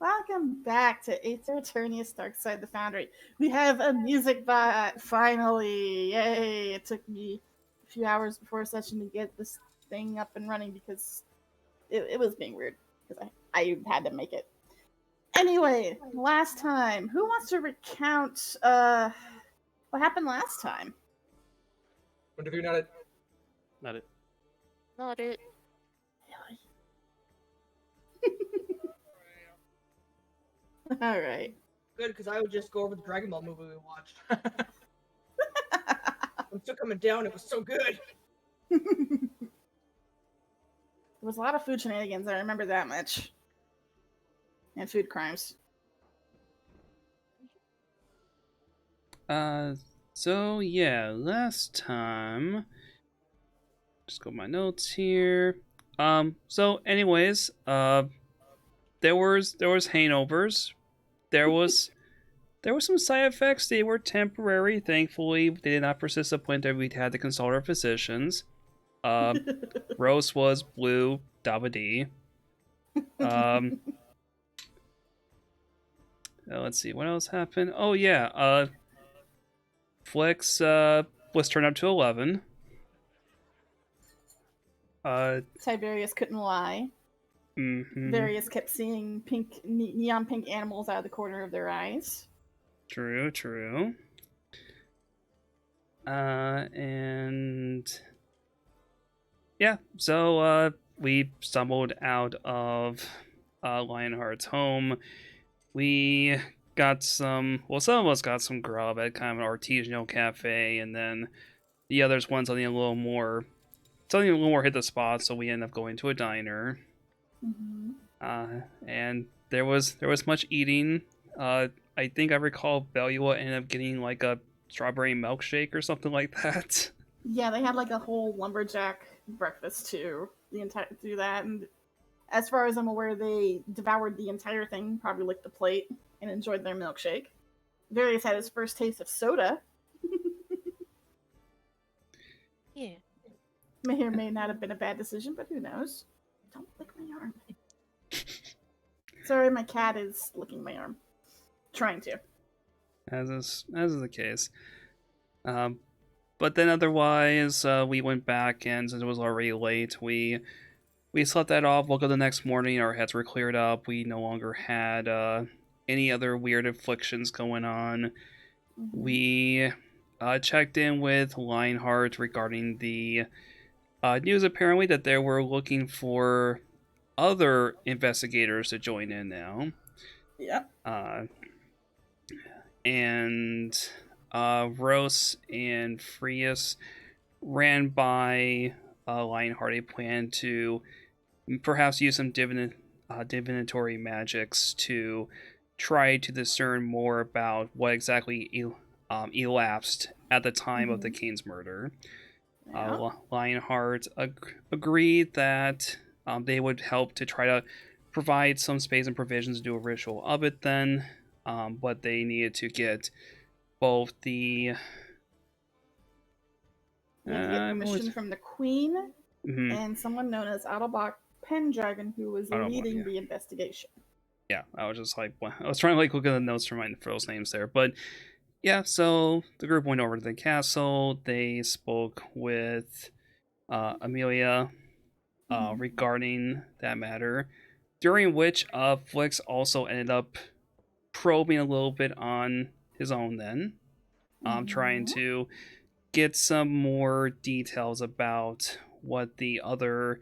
Welcome back to Aether Eternius Dark Side the Foundry. We have a music bot, finally! Yay! It took me a few hours before session to get this thing up and running because it was being weird. Because I had to make it. Anyway, last time. Who wants to recount what happened last time? What if you're not it? Not it. Not it. Alright. Good, because I would just go over the Dragon Ball movie we watched. I'm still coming down. It was so good. There was a lot of food shenanigans, I remember that much. And food crimes. So yeah, last time, just go my notes here. So anyways, there was hangovers. There was some side effects. They were temporary. Thankfully, they did not persist to the point that we'd had to consult our physicians. Rose was blue, Davide. Let's see, what else happened? Oh yeah, Flex was turned up to 11. Tiberius couldn't lie. Mm-hmm. Various kept seeing neon pink animals out of the corner of their eyes. True. And yeah, so we stumbled out of Lionheart's home. We got some of us got some grub at kind of an artisanal cafe, and then the others wanted something a little more hit the spot, so we ended up going to a diner. Mm-hmm. And there was much eating. I think I recall Bellua ended up getting like a strawberry milkshake or something like that. Yeah, they had like a whole lumberjack breakfast too. Through that, and as far as I'm aware, they devoured the entire thing, probably licked the plate, and enjoyed their milkshake. Various had his first taste of soda. Yeah. May or may not have been a bad decision, but who knows? Don't lick my arm. Sorry, my cat is licking my arm. Trying to. As is the case. But then otherwise, we went back, and since it was already late, we slept that off. Woke up the next morning, our heads were cleared up. We no longer had any other weird afflictions going on. Mm-hmm. We checked in with Lionheart regarding the news, apparently, that they were looking for other investigators to join in now. Yep. And Rose and Frias ran by Lionheart a plan to perhaps use some divinatory magics to try to discern more about what exactly elapsed at the time of the King's murder. Yeah. Lionheart agreed that they would help to try to provide some space and provisions to do a ritual of it then, but they needed to get both the permission from the Queen and someone known as Autobot Pendragon, who was leading the investigation. Yeah, I was just like, I was trying to like look at the notes for those names there, but yeah, so the group went over to the castle. They spoke with Amelia regarding that matter, during which Flix also ended up probing a little bit on his own then, trying to get some more details about what the other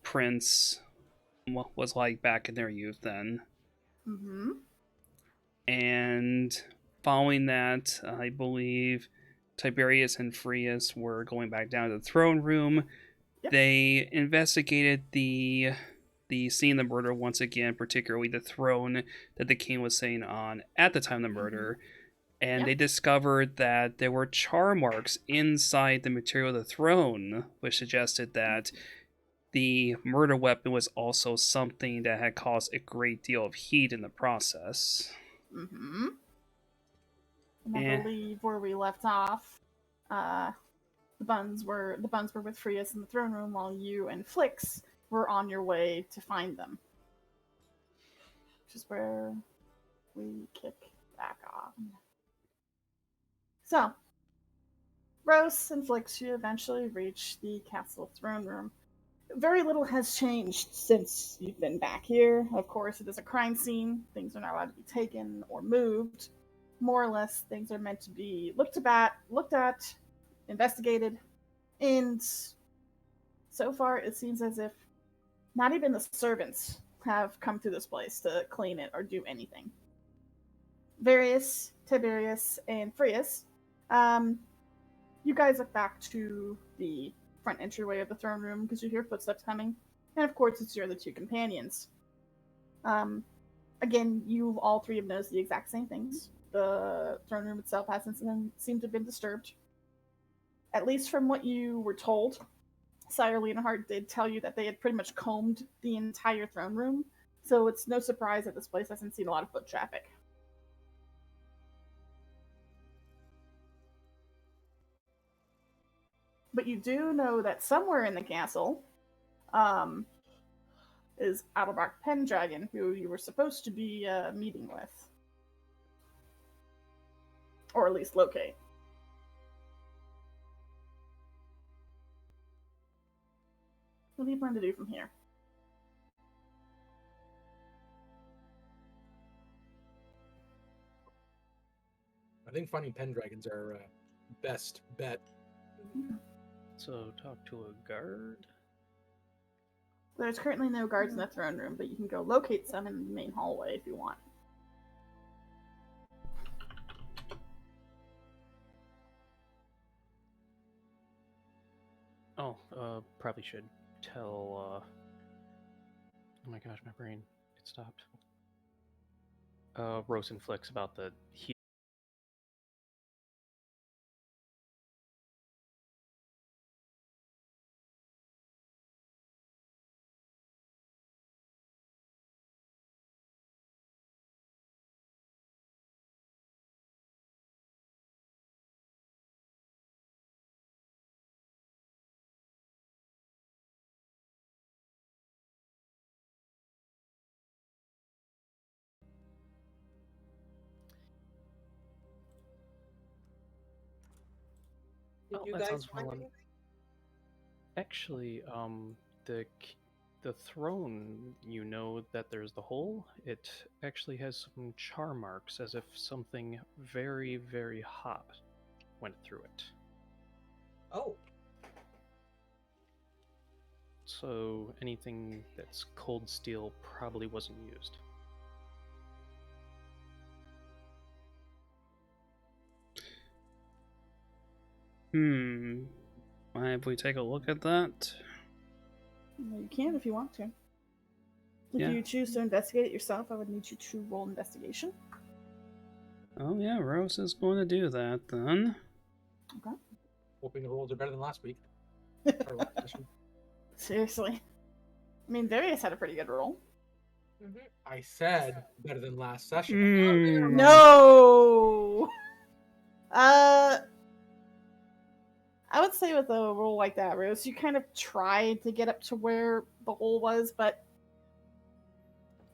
prince was like back in their youth then. And following that, I believe Tiberius and Frias were going back down to the throne room. Yep. They investigated the scene of the murder once again, particularly the throne that the king was sitting on at the time of the murder. And they discovered that there were char marks inside the material of the throne, which suggested that the murder weapon was also something that had caused a great deal of heat in the process. And I believe where we left off, the buns were with Frias in the throne room, while you and Flix were on your way to find them. which is where we kick back on. So, Rose and Flix, you eventually reach the castle throne room. Very little has changed since you've been back here. Of course, it is a crime scene. Things are not allowed to be taken or moved. More or less, things are meant to be looked at, investigated, and so far it seems as if not even the servants have come through this place to clean it or do anything. Various, Tiberius, and Frias, you guys look back to the front entryway of the throne room because you hear footsteps coming, and of course it's your other two companions. Again, you all three have noticed the exact same things. The throne room itself hasn't seemed to have been disturbed. At least from what you were told, Sire Leonhardt did tell you that they had pretty much combed the entire throne room, so it's no surprise that this place hasn't seen a lot of foot traffic. But you do know that somewhere in the castle is Adelbach Pendragon, who you were supposed to be meeting with. Or at least locate. What do you plan to do from here? I think finding Pendragons are best bet. So talk to a guard? There's currently no guards in the throne room, but you can go locate some in the main hallway if you want. Oh, probably should tell, oh my gosh, my brain, it stopped. Rose and Flex about the Did Oh, you that guys sounds find fun. anything? Actually, the throne, you know that there's the hole. It actually has some char marks, as if something very, very hot went through it. Oh, So anything that's cold steel probably wasn't used. Mind if we take a look at that? You can if you want to. If Yeah. you choose to investigate it yourself, I would need you to roll investigation. Oh yeah, Rose is going to do that then. Okay. hoping the rolls are better than last week. Or last session. Seriously. I mean, Various had a pretty good roll. I said better than last session. No! I would say with a roll like that, Rose, you kind of tried to get up to where the hole was, but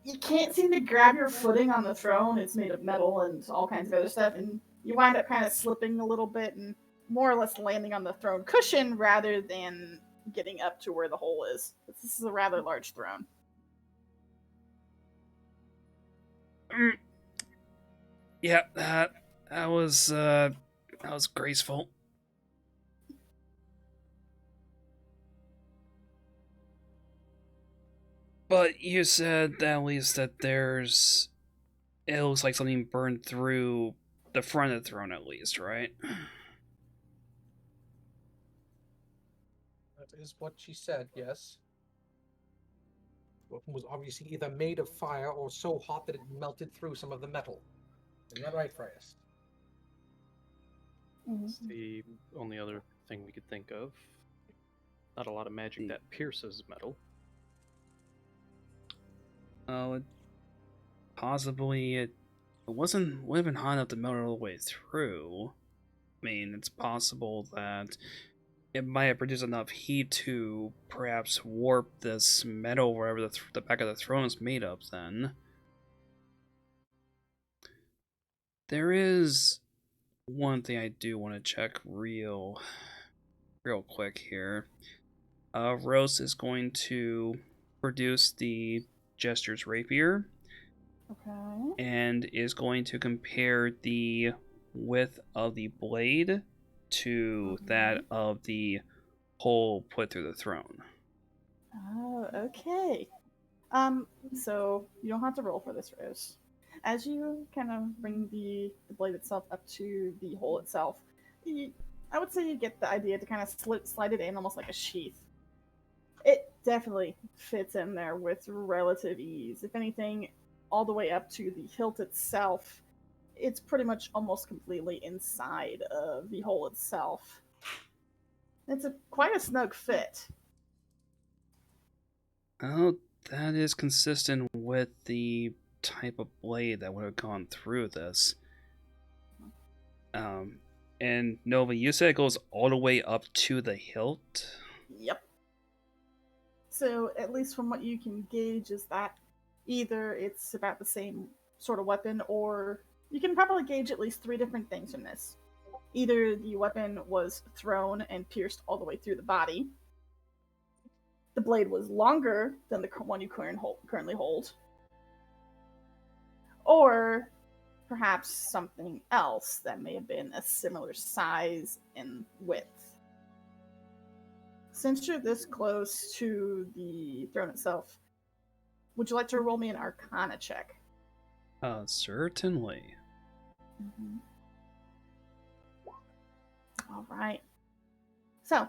you can't seem to grab your footing on the throne. It's made of metal and all kinds of other stuff, and you wind up kind of slipping a little bit and more or less landing on the throne cushion rather than getting up to where the hole is. This is a rather large throne. Yeah, that was graceful. But you said at least that it looks like something burned through the front of the throne at least, right? That is what she said, yes. The weapon was obviously either made of fire or so hot that it melted through some of the metal. Isn't that right, Frias? It's the only other thing we could think of. Not a lot of magic that pierces metal. Oh, it would have been hot enough to melt it all the way through. I mean, it's possible that it might have produced enough heat to perhaps warp this metal wherever the back of the throne is made of then. There is one thing I do want to check real quick here. Rose is going to produce the Jester's Rapier Okay. and is going to compare the width of the blade to that of the hole put through the throne. Oh, okay. So you don't have to roll for this, Rose. As you kind of bring the blade itself up to the hole itself, I would say you get the idea to kind of slide it in almost like a sheath. It definitely fits in there with relative ease. If anything, all the way up to the hilt itself, it's pretty much almost completely inside of the hole itself. It's quite a snug fit. Oh, that is consistent with the type of blade that would have gone through this. And Nova, you said it goes all the way up to the hilt? Yep. So, at least from what you can gauge, is that either it's about the same sort of weapon, or you can probably gauge at least 3 different things from this. Either the weapon was thrown and pierced all the way through the body, the blade was longer than the one you currently hold, or perhaps something else that may have been a similar size and width. Since you're this close to the throne itself, would you like to roll me an Arcana check? Certainly. Mm-hmm. All right. So,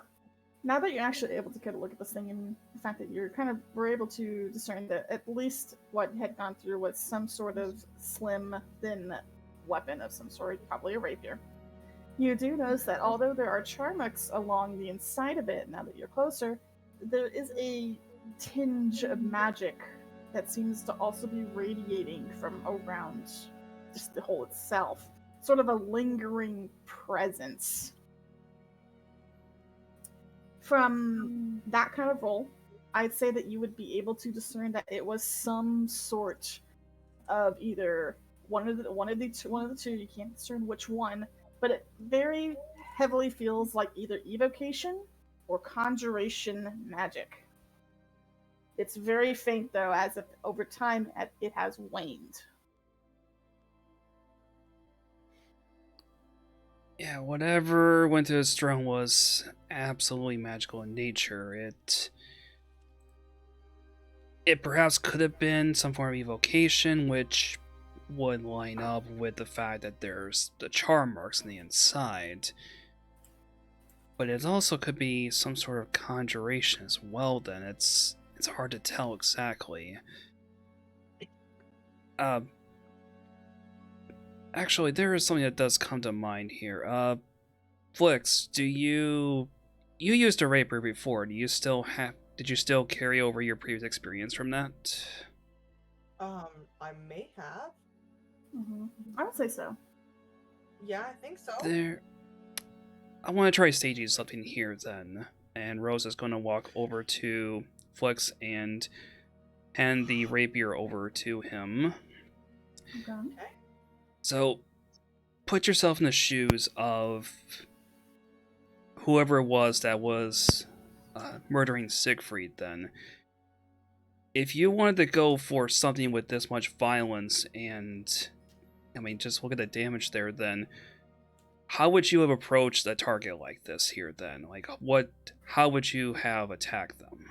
now that you're actually able to kind of look at this thing, and the fact that you're kind of were able to discern that at least what had gone through was some sort of slim, thin weapon of some sort, probably a rapier. You do notice that although there are char marks along the inside of it, now that you're closer, there is a tinge of magic that seems to also be radiating from around just the hole itself. Sort of a lingering presence. From that kind of roll, I'd say that you would be able to discern that it was some sort of either one of the two. You can't discern which one, but it very heavily feels like either evocation or conjuration magic. It's very faint though, as if over time it has waned. Yeah, whatever went to his throne was absolutely magical in nature. It perhaps could have been some form of evocation, which would line up with the fact that there's the charm marks on the inside. But it also could be some sort of conjuration as well, then. It's hard to tell exactly. Actually, there is something that does come to mind here. Flix, you used a rapier before. Did you still carry over your previous experience from that? I may have. Mm-hmm. I would say so. Yeah, I think so. I want to try staging something here then. And Rose is going to walk over to Flix and hand the rapier over to him. Okay. So, put yourself in the shoes of whoever it was that was murdering Siegfried then. If you wanted to go for something with this much violence and, I mean, just look at the damage there, then how would you have approached a target like this here then? Like, how would you have attacked them?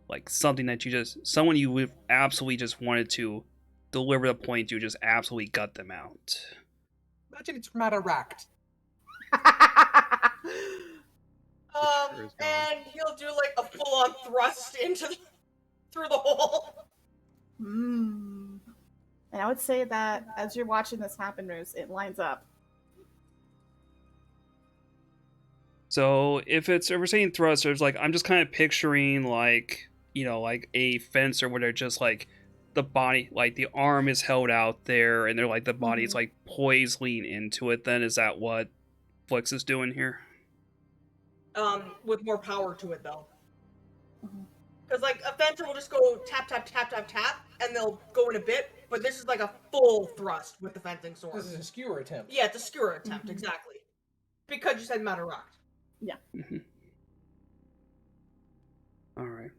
Like, something that someone you would absolutely just wanted to deliver the point to just absolutely gut them out. Imagine it's Mataract. And he'll do like a full-on thrust through the hole. And I would say that as you're watching this happen, Rose, it lines up. So if we're saying thrusters, like I'm just kind of picturing like, like a fence or whatever, just like the body, like the arm is held out there and they're like the body's like poised lean into it. Then is that what Flix is doing here? With more power to it though. Because, like, a fencer will just go tap, tap, tap, tap, tap, and they'll go in a bit, but this is like a full thrust with the fencing sword. This is a skewer attempt. Yeah, it's a skewer attempt, Mhm. exactly. Because you said Matterrock. Mhm. All right.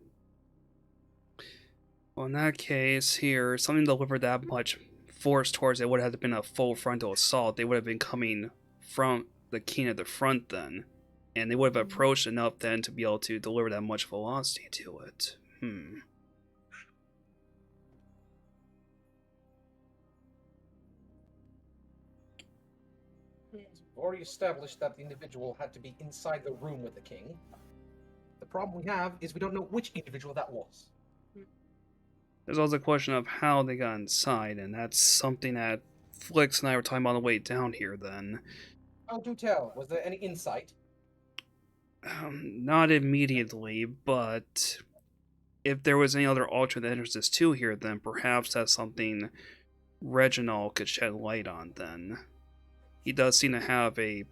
Well, in that case, here, something delivered that much force towards it would have been a full frontal assault. They would have been coming from the king at the front then, and they would have approached enough then to be able to deliver that much velocity to it. We've already established that the individual had to be inside the room with the king. The problem we have is we don't know which individual that was. There's also a question of how they got inside, and that's something that Flix and I were talking about on the way down here then. Oh, do tell. Was there any insight? Not immediately, but if there was any other alternate entrances to here, then perhaps that's something Reginald could shed light on then. He does seem to have a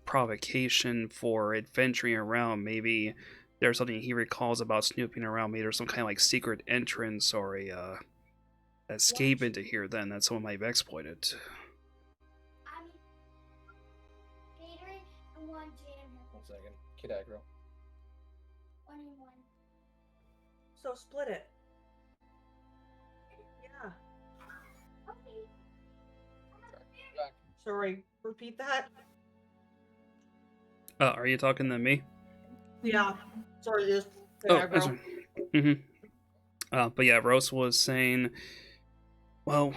provocation for adventuring around. Maybe there's something he recalls about snooping around. Maybe there's some kind of like secret entrance or a escape into here then that someone might have exploited. One second. Kid aggro. So split it. Yeah. Back. Sorry, repeat that? Are you talking to me? Yeah. Sorry, just Oh, that's right. But yeah, Rose was saying, well,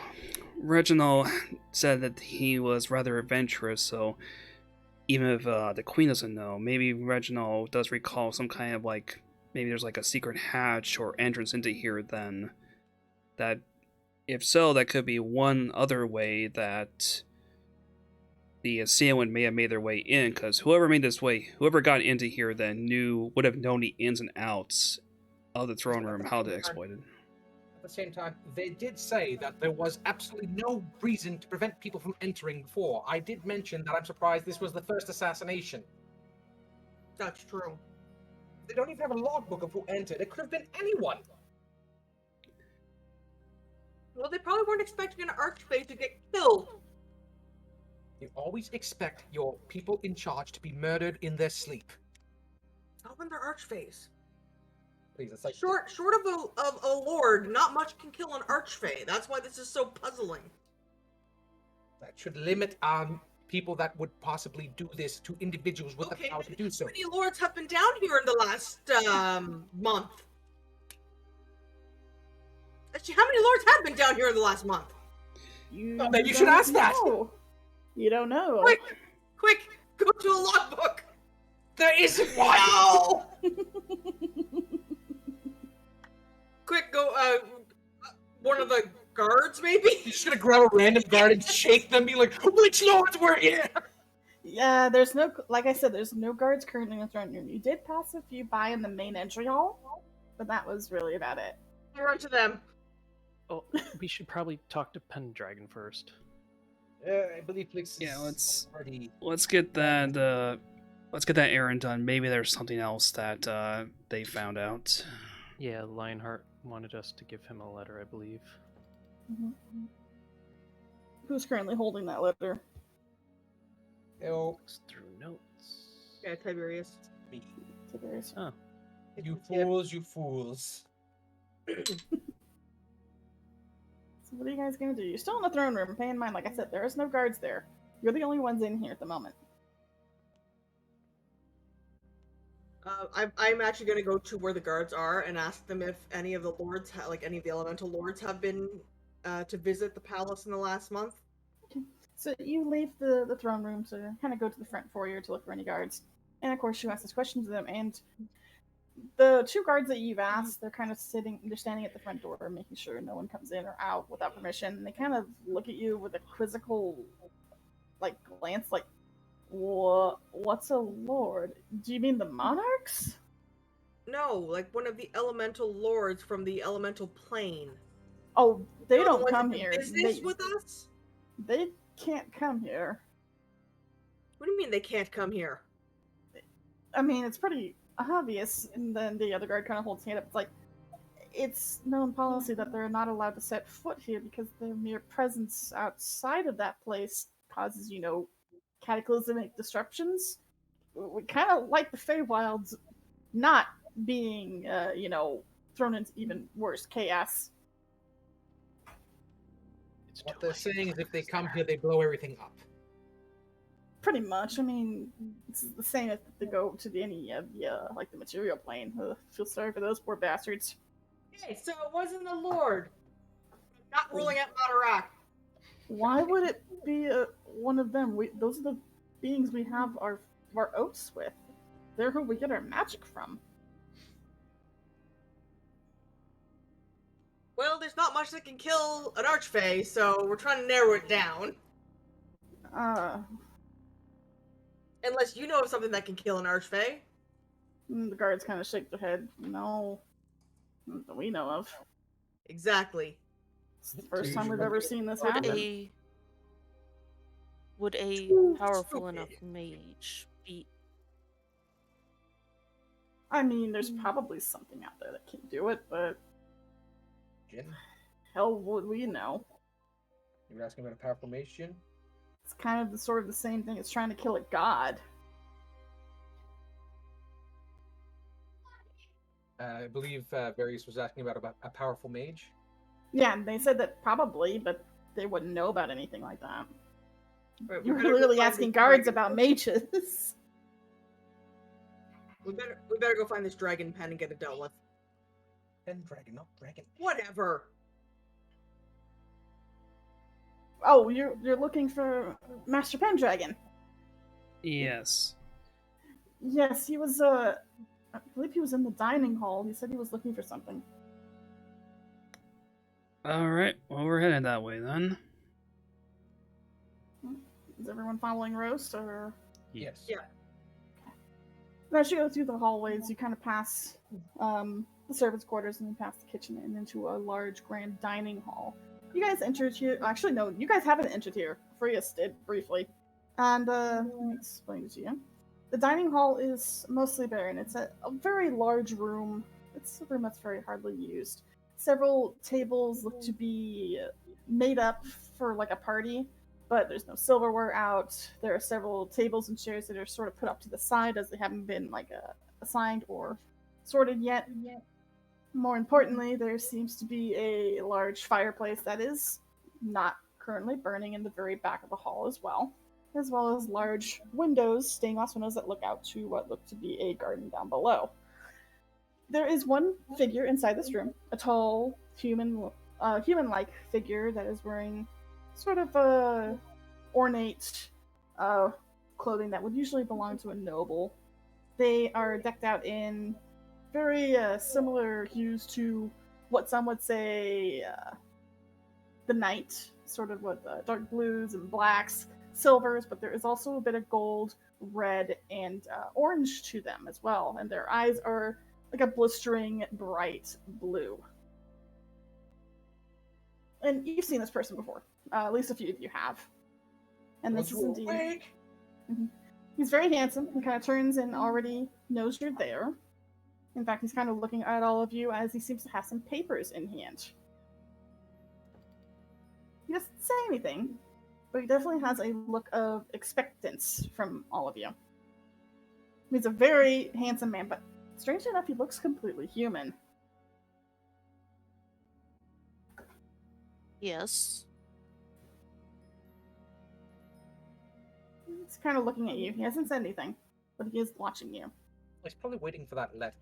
Reginald said that he was rather adventurous, so even if the queen doesn't know, maybe Reginald does recall some kind of like, maybe there's like a secret hatch or entrance into here then. That, if so, that could be one other way that the assailant may have made their way in, because whoever got into here then would have known the ins and outs of the throne room, how to exploit it. At the same time, they did say that there was absolutely no reason to prevent people from entering before. I did mention that I'm surprised this was the first assassination. That's true. They don't even have a logbook of who entered. It could have been anyone. Well, they probably weren't expecting an archfey to get killed. You always expect your people in charge to be murdered in their sleep. Not when they're archfeys. Please, it's like Short of a lord, not much can kill an archfey. That's why this is so puzzling. that should limit people that would possibly do this to individuals with the power to do so. How many lords have been down here in the last month? Actually, how many lords have been down here in the last month? You should ask that. You don't know. Quick, go to a logbook. There isn't one. No. Quick, go. One of the guards, maybe. You're just gonna grab a random guard and shake them, be like, "Which lords were here?" Yeah, there's no, like I said, there's no guards currently in the throne room. You did pass a few by in the main entry hall, but that was really about it. Run to them. Oh, we should probably talk to Pendragon first. I believe Flix Yeah, is already... let's get that errand done. Maybe there's something else that they found out. Yeah, Lionheart wanted us to give him a letter, I believe. Mm-hmm. Who's currently holding that letter? Looks through notes. Yeah, Tiberius. Me. Tiberius. Oh. You fools, you fools. So what are you guys gonna do? You're still in the throne room. Pay in mind, like I said, there is no guards there. You're the only ones in here at the moment. I'm actually going to go to where the guards are and ask them if any of the lords, any of the elemental lords, have been to visit the palace in the last month. Okay. So you leave the throne room to kind of go to the front foyer to look for any guards. And of course, you ask this question to them. And the two guards that you've asked, they're kind of they're standing at the front door, making sure no one comes in or out without permission. And they kind of look at you with a quizzical, glance, like, what's a lord? Do you mean the monarchs? No, like one of the elemental lords from the elemental plane. Oh, they They're don't the ones come that do here. business with us? They can't come here. What do you mean they can't come here? I mean, it's pretty obvious. And then the other guard kind of holds his hand up. It's like, it's known policy that they're not allowed to set foot here because their mere presence outside of that place causes, cataclysmic disruptions. We kind of like the Feywilds not being, thrown into even worse chaos. It's What too they're late saying is for if they this come now. here, they blow everything up. Pretty much. I mean, it's the same if they go to any of the material plane. Feel sorry for those poor bastards. Okay, so it wasn't the Lord. Not ruling out Matarak. Why would it be one of them? Those are the beings we have our oaths with. They're who we get our magic from. Well, there's not much that can kill an Archfey, so we're trying to narrow it down. Unless you know of something that can kill an Archfey. The guards kind of shake their head. No, not that we know of. Exactly. It's the first time we've ever seen this Would happen. a powerful enough mage be? I mean, there's probably something out there that can do it, but Jin? hell would we know? You were asking about a powerful mage, Jin? It's kind of the same thing as trying to kill a god. I believe Various was asking about a powerful mage. Yeah, and they said that probably, but they wouldn't know about anything like that. Right, we You're better go clearly find asking this guards dragon. about mages. We better go find this dragon pen and get it dealt with. Pen dragon, not dragon. Whatever. Oh, you're looking for Master Pendragon. Yes. Yes, he was I believe he was in the dining hall. He said he was looking for something. Alright, well, we're headed that way then. Is everyone following Roast, or? Yes. Yeah. As you go through the hallways, you kind of pass the servants' quarters and then pass the kitchen and into a large grand dining hall. You guys entered here. Actually, no, you guys haven't entered here. Frias did briefly. And let me explain it to you. The dining hall is mostly barren. It's a very large room. It's a room that's very hardly used. Several tables look to be made up for like a party, but there's no silverware out. There are several tables and chairs that are sort of put up to the side as they haven't been assigned or sorted yet. More importantly, there seems to be a large fireplace that is not currently burning in the very back of the hall as well as large windows, stained glass windows that look out to what look to be a garden down below. There is one figure inside this room, a tall human-like figure that is wearing sort of ornate clothing that would usually belong to a noble. They are decked out in very similar hues to what some would say the knight, sort of with dark blues and blacks, silvers, but there is also a bit of gold, red, and orange to them as well. And their eyes are like a blistering, bright blue. And you've seen this person before. At least a few of you have. And this is indeed... Mm-hmm. He's very handsome. He kind of turns and already knows you're there. In fact, he's kind of looking at all of you as he seems to have some papers in hand. He doesn't say anything, but he definitely has a look of expectance from all of you. He's a very handsome man, but strangely enough, he looks completely human. Yes. He's kind of looking at you. He hasn't said anything, but he is watching you. He's probably waiting for that letter.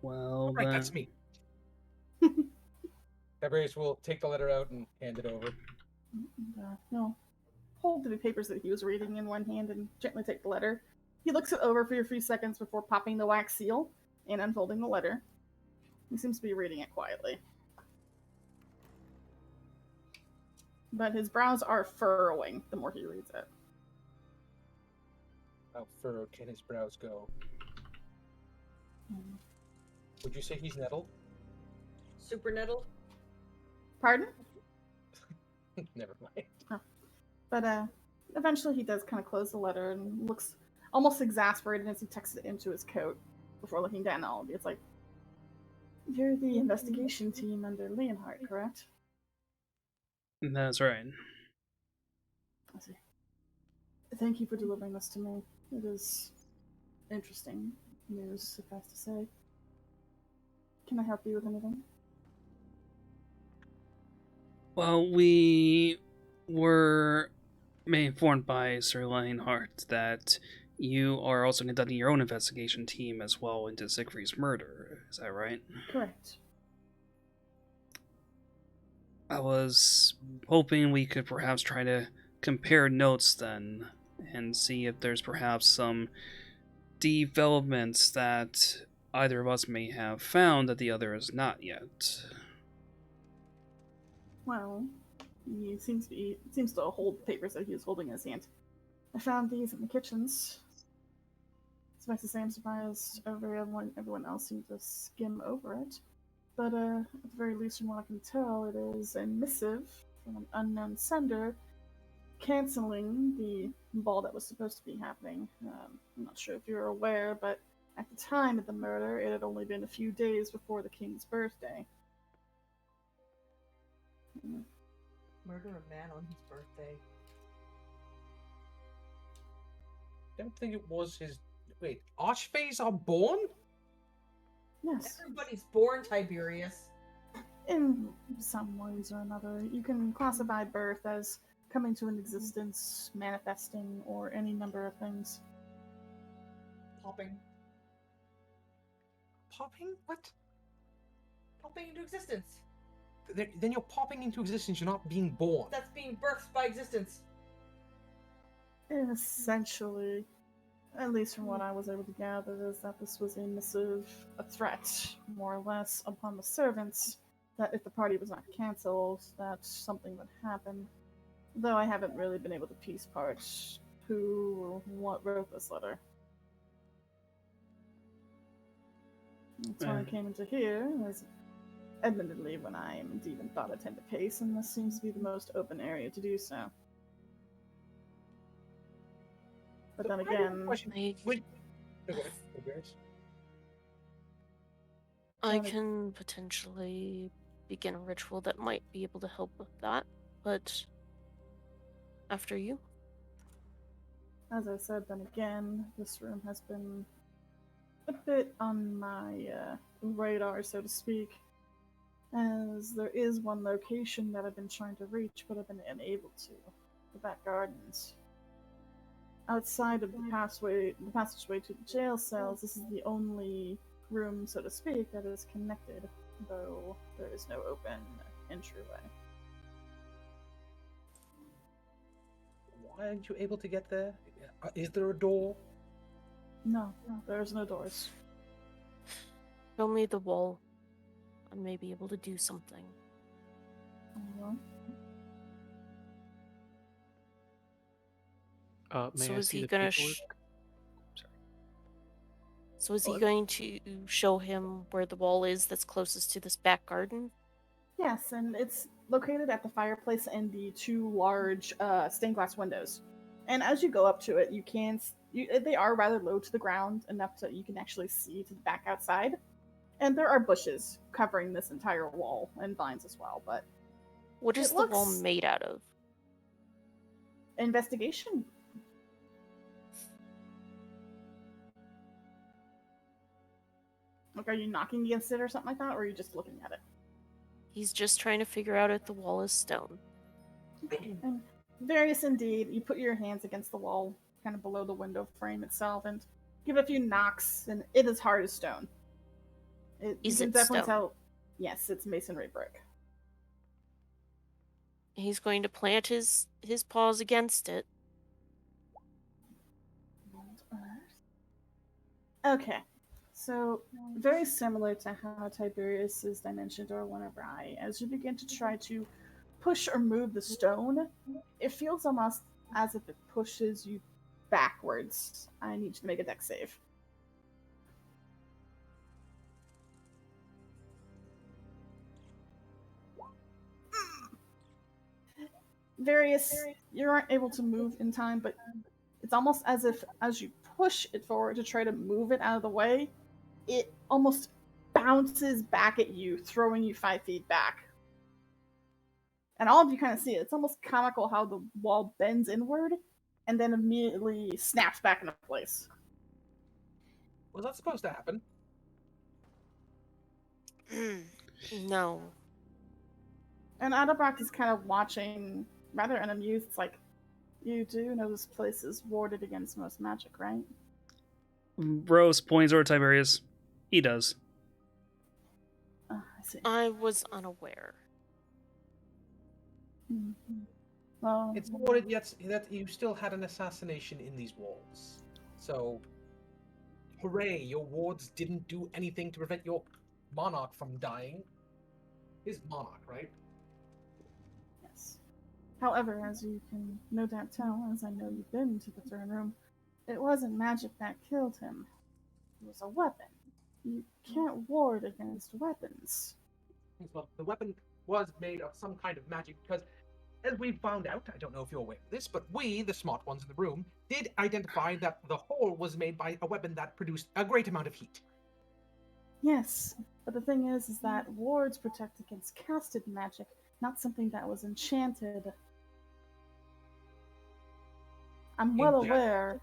Well, Right, then... that's me. Tiberius will take the letter out and hand it over. He'll hold the papers that he was reading in one hand and gently take the letter. He looks it over for a few seconds before popping the wax seal and unfolding the letter. He seems to be reading it quietly. But his brows are furrowing the more he reads it. How furrowed can his brows go? Would you say he's nettled? Super nettled? Pardon? Never mind. But eventually he does kind of close the letter and looks almost exasperated as he tucks it into his coat before looking down at all of you. It's like, you're the investigation team under Leonhardt, correct? That's right. I see. Thank you for delivering this to me. It is interesting news, suffice to say. Can I help you with anything? Well, we were made informed by Sir Lionheart that you are also conducting your own investigation team as well into Siegfried's murder. Is that right? Correct. I was hoping we could perhaps try to compare notes then and see if there's perhaps some developments that either of us may have found that the other has not yet. Well, he seems to hold the papers that he was holding in his hand. I found these in the kitchens. Suffice to say, I'm surprised everyone else seemed to skim over it. But at the very least, from what I can tell, it is a missive from an unknown sender canceling the ball that was supposed to be happening. I'm not sure if you're aware, but at the time of the murder, it had only been a few days before the king's birthday. Murder a man on his birthday. Don't think it was his. Wait, Archfays are born? Yes. Everybody's born, Tiberius. In some ways or another, you can classify birth as coming to an existence, manifesting, or any number of things. Popping. Popping? What? Popping into existence. Then you're popping into existence, you're not being born. That's being birthed by existence. Essentially, at least from what I was able to gather, is that this was a missive, a threat, more or less, upon the servants, that if the party was not cancelled, that something would happen. Though I haven't really been able to piece apart who or what wrote this letter. That's why I came into here, as admittedly when I am even thought I tend to pace, and this seems to be the most open area to do so. But then again, I can potentially begin a ritual that might be able to help with that, but after you. As I said, then again, this room has been a bit on my radar, so to speak, as there is one location that I've been trying to reach, but I've been unable to. The back gardens. Outside of the passageway to the jail cells, this is the only room, so to speak, that is connected, though there is no open entryway. Why aren't you able to get there? Is there a door? No, there's no doors. Show me the wall. I may be able to do something. Well, May So I is see he the gonna paperwork? Sorry. So is he going to show him where the wall is that's closest to this back garden? yes, and it's located at the fireplace and the two large stained glass windows. And as you go up to it, they are rather low to the ground, enough so you can actually see to the back outside. And there are bushes covering this entire wall, and vines as well, but What is It the wall looks- made out of? investigation. Like, are you knocking against it or something like that, or are you just looking at it? He's just trying to figure out if the wall is stone. And various indeed. You put your hands against the wall, kind of below the window frame itself, and give a few knocks, and it is hard as stone. You Is can it definitely stone? tell. Yes, it's masonry brick. He's going to plant his paws against it. Okay, so very similar to how Tiberius's dimension door whenever as you begin to try to push or move the stone, it feels almost as if it pushes you backwards. I need you to make a dex save. You aren't able to move in time, but it's almost as if as you push it forward to try to move it out of the way, it almost bounces back at you, throwing you 5 feet back. And all of you kind of see it. It's almost comical how the wall bends inward and then immediately snaps back into place. Was that supposed to happen? No. And Adabrak is kind of watching, rather unamused. It's like, you do know this place is warded against most magic, right? Rose points over Tiberius. He does. I see. I was unaware. Mm-hmm. Well, It's warded yet that you still had an assassination in these walls. So, hooray, your wards didn't do anything to prevent your monarch from dying. His monarch, right? yes. However, as you can no doubt tell, as I know you've been to the throne room, it wasn't magic that killed him. It was a weapon. You can't ward against weapons. Well, the weapon was made of some kind of magic because, as we found out, I don't know if you're aware of this, but we, the smart ones in the room, did identify that the hole was made by a weapon that produced a great amount of heat. Yes, but the thing is that wards protect against casted magic, not something that was enchanted. I'm well aware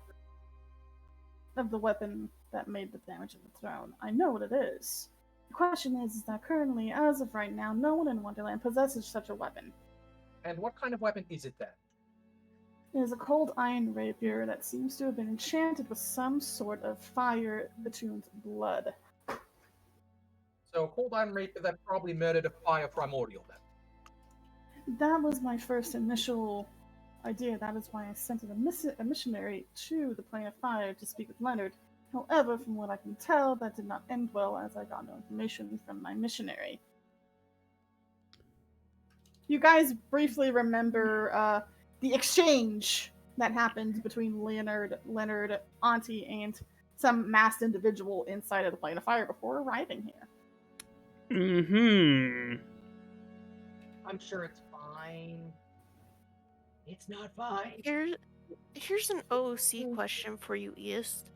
of the weapon that made the damage of the throne. I know what it is. The question is that currently, as of right now, no one in Wonderland possesses such a weapon. And what kind of weapon is it then? It is a cold iron rapier that seems to have been enchanted with some sort of fire-attuned blood. So, cold iron rapier that probably murdered a fire primordial then. That was my first initial idea. That is why I sent a missionary to the Plane of Fire to speak with Leonard. However, from what I can tell, that did not end well, as I got no information from my missionary. You guys briefly remember the exchange that happened between Leonard, Auntie, and some masked individual inside of the Plane of Fire before arriving here. Mm-hmm. I'm sure it's fine. It's not fine. Here's an OOC question for you, East.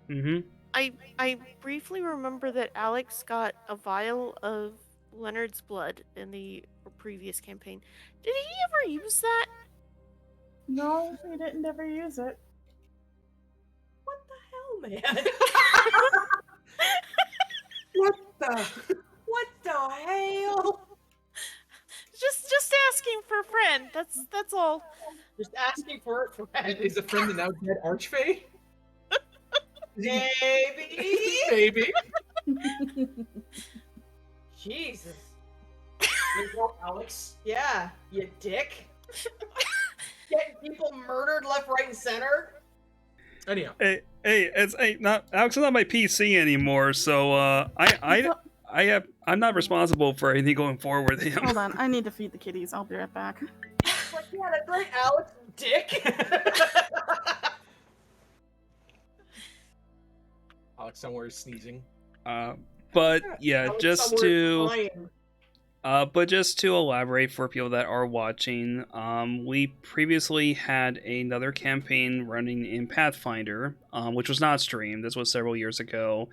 Mm-hmm. I briefly remember that Alex got a vial of Leonard's blood in the previous campaign. Did he ever use that? No, we didn't ever use it. What the hell, man? What the hell? Just asking for a friend. That's all. Just asking for it from Is a friend the now dead Archfey? Maybe. Maybe. Jesus. You know, Alex. Yeah, you dick. Getting people murdered left, right, and center. Anyhow. Hey, not Alex is not my PC anymore, so I'm not responsible for anything going forward with him. Hold on, I need to feed the kitties. I'll be right back. Like, yeah, that's right, Alex, dick. Alex somewhere is sneezing. But yeah, Alex just somewhere to crying. but just to elaborate for people that are watching, we previously had another campaign running in Pathfinder, which was not streamed. This was several years ago,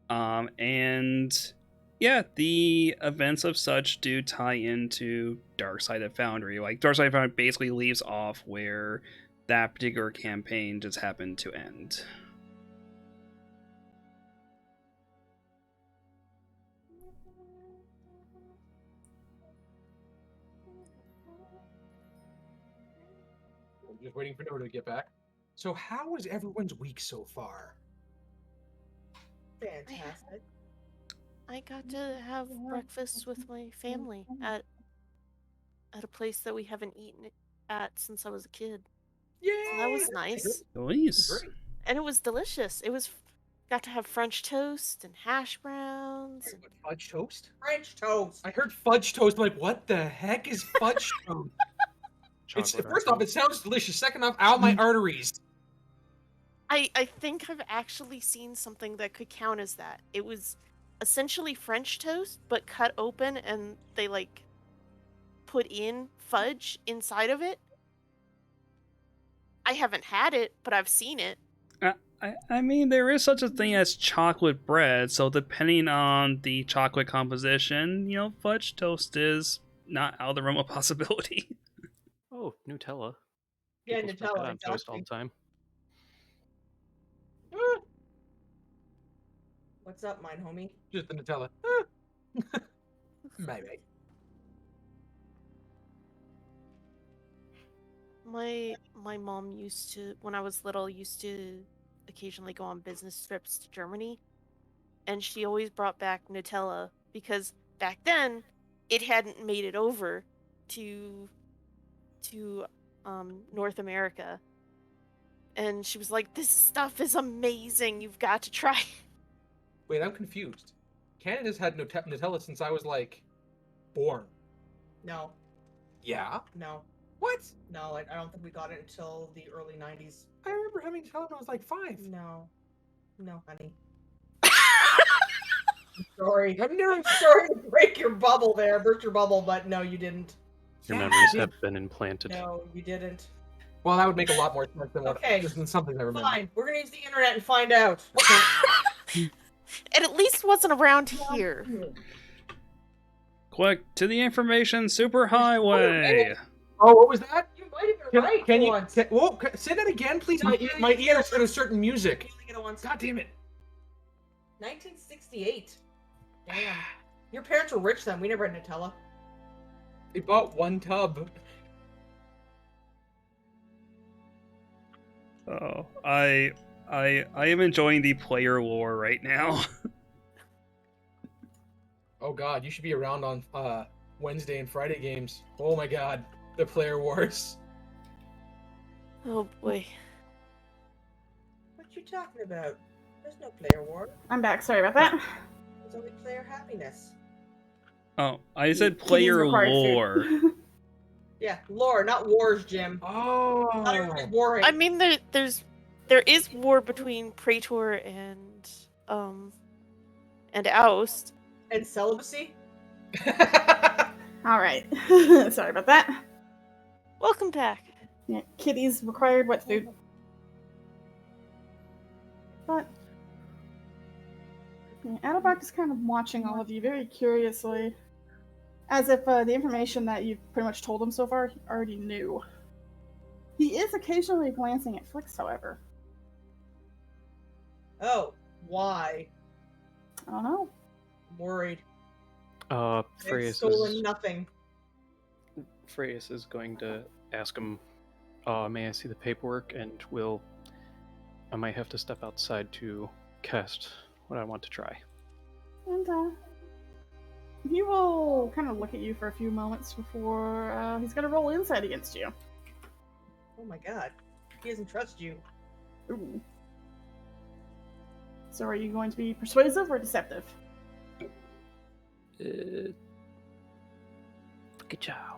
and yeah, the events of such do tie into Darkside of Foundry. Like, Darkside of Foundry basically leaves off where that particular campaign just happened to end. Just waiting for Nora to get back. So how is everyone's week so far? Fantastic. I got to have breakfast with my family at a place that we haven't eaten at since I was a kid. Yay! So that was nice. Nice. Great. And it was delicious. Got to have French toast and hash browns. Wait, what, fudge toast? French toast. I heard fudge toast. I'm like, what the heck is fudge toast? First off, it sounds delicious. Second off, ow, my arteries. I think I've actually seen something that could count as that. It was essentially French toast, but cut open and they like put in fudge inside of it. I haven't had it, but I've seen it. I mean, there is such a thing as chocolate bread, so depending on the chocolate composition, fudge toast is not out of the realm of possibility. Oh, Nutella. Yeah, People spit that Nutella, on toast all exactly. the time. What's up, mine homie? Just the Nutella. Maybe. My mom used to, when I was little, used to occasionally go on business trips to Germany, and she always brought back Nutella because back then it hadn't made it over to North America. And she was like, "This stuff is amazing. You've got to try." Wait, I'm confused. Canada's had Nutella since I was like born. No, Yeah. no, What? no. I don't think we got it until the early '90s. I remember having Nutella when I was like 5. No, honey. Sorry. I'm sorry to break your bubble there, burst your bubble, but no, you didn't. Your Yeah, memories I did. have been implanted. No, you didn't. Well, that would make a lot more sense than Okay. than something I remember. Fine, we're gonna use the internet and find out. It at least wasn't around here. Quick, to the information superhighway! Oh, what was that? You might have been right. Can you once. Say that again, please? My ears heard a certain music. God damn it! 1968. Damn. Your parents were rich then. We never had Nutella. They bought one tub. Oh, I am enjoying the player lore right now. Oh God, you should be around on Wednesday and Friday games. Oh my God, the player wars. Oh boy. What you talking about? There's no player war. I'm back. Sorry about that. There's only player happiness. Oh, I said Kitty's player required food. lore. Yeah, lore, not wars, Jim. Oh. Not everybody's warring. I mean, there is war between Praetor and Oust. And celibacy? All right. Sorry about that. Welcome back. Yeah, Kitty's required wet food. But yeah, Adelbach is kind of watching all of you very curiously, as if the information that you've pretty much told him so far he already knew. He is occasionally glancing at Flix, however. Oh, why? I don't know. I'm worried. Freya's I've stolen nothing. Freya's is going to ask him, may I see the paperwork? And I might have to step outside to cast what I want to try. And he will kind of look at you for a few moments before he's going to roll insight against you. Oh my God. He doesn't trust you. Ooh. So are you going to be persuasive or deceptive? Good job.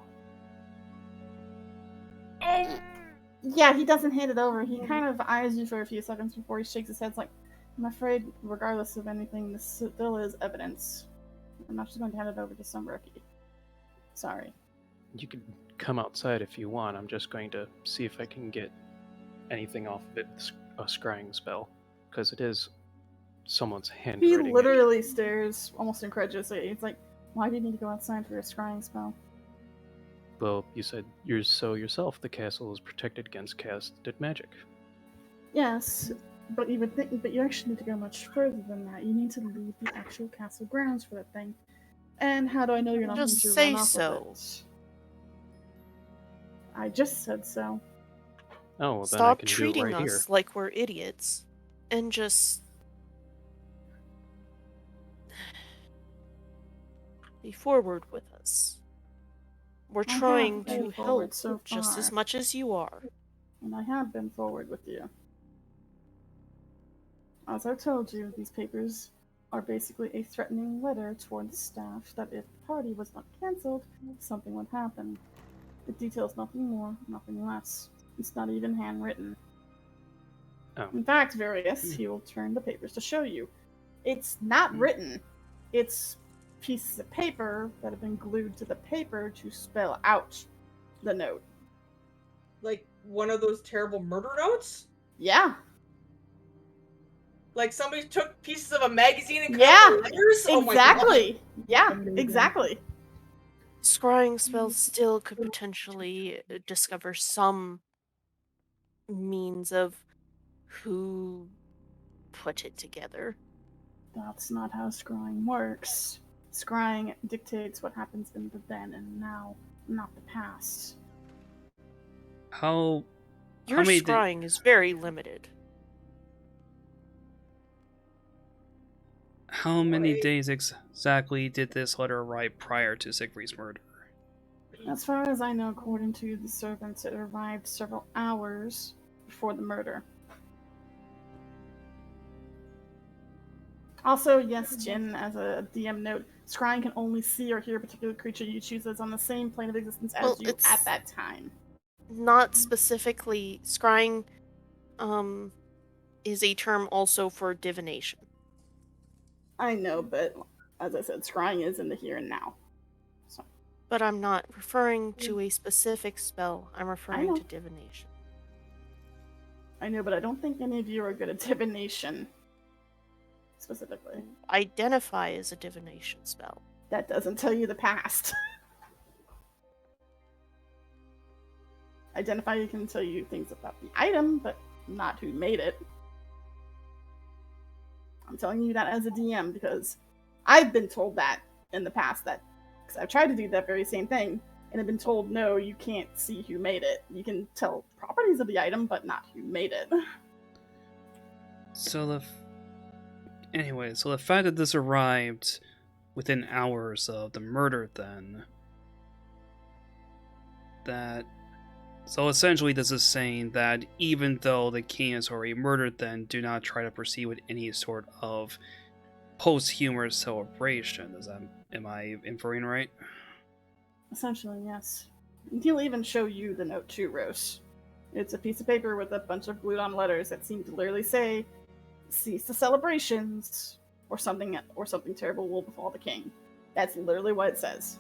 Yeah, he doesn't hand it over. He kind of eyes you for a few seconds before he shakes his head. It's like, I'm afraid, regardless of anything, this still is evidence. I'm not just going to hand it over to some rookie. Sorry. You can come outside if you want. I'm just going to see if I can get anything off of it, a scrying spell, because it is someone's He handwriting. literally stares almost incredulously. He's like, why do you need to go outside for a scrying spell? Well, you said yourself the castle is protected against casted magic. Yes, but you would think that you actually need to go much further than that. You need to leave the actual castle grounds for that thing. And how do I know you're not Just going to say run off so. with it? I just said so. Oh, well, then I Stop can do it treating right us here. like we're idiots, and just be forward with us. We're I have trying been to forward help so just as far. much as you are. And I have been forward with you. As I told you, these papers are basically a threatening letter toward the staff that if the party was not cancelled, something would happen. It details nothing more, nothing less. It's not even handwritten. Oh. In fact, Various, he will turn the papers to show you. It's not written. It's pieces of paper that have been glued to the paper to spell out the note. Like one of those terrible murder notes? Yeah. Like somebody took pieces of a magazine and cut Yeah, out letters? Oh my god. exactly. Yeah, Amazing. exactly. Scrying spells still could potentially discover some means of who put it together. That's not how scrying works. Scrying dictates what happens in the then and now, not the past. How Your many scrying is very limited. how many Wait. days exactly did this letter arrive prior to Siegfried's murder? As far as I know, according to the servants, it arrived several hours before the murder. Also, yes, Jin, as a DM note, scrying can only see or hear a particular creature you choose as on the same plane of existence as Well, you it's- at that time. Not specifically scrying is a term also for divination. I know, but as I said, scrying is in the here and now. So, But I'm not referring to a specific spell. I'm referring know. to divination. I know, but I don't think any of you are good at divination. Specifically. Identify as a divination spell. That doesn't tell you the past. Identify can tell you things about the item, but not who made it. I'm telling you that as a DM because I've been told that in the past, that because I've tried to do that very same thing and have been told, no, you can't see who made it. You can tell properties of the item, but not who made it. So the fact that this arrived within hours of the murder, then so essentially this is saying that even though the king is already murdered, then do not try to proceed with any sort of posthumous celebration. Am I inferring right? Essentially, yes. And he'll even show you the note too, Rose. It's a piece of paper with a bunch of glued on letters that seem to literally say, cease the celebrations, or something terrible will befall the king. That's literally what it says.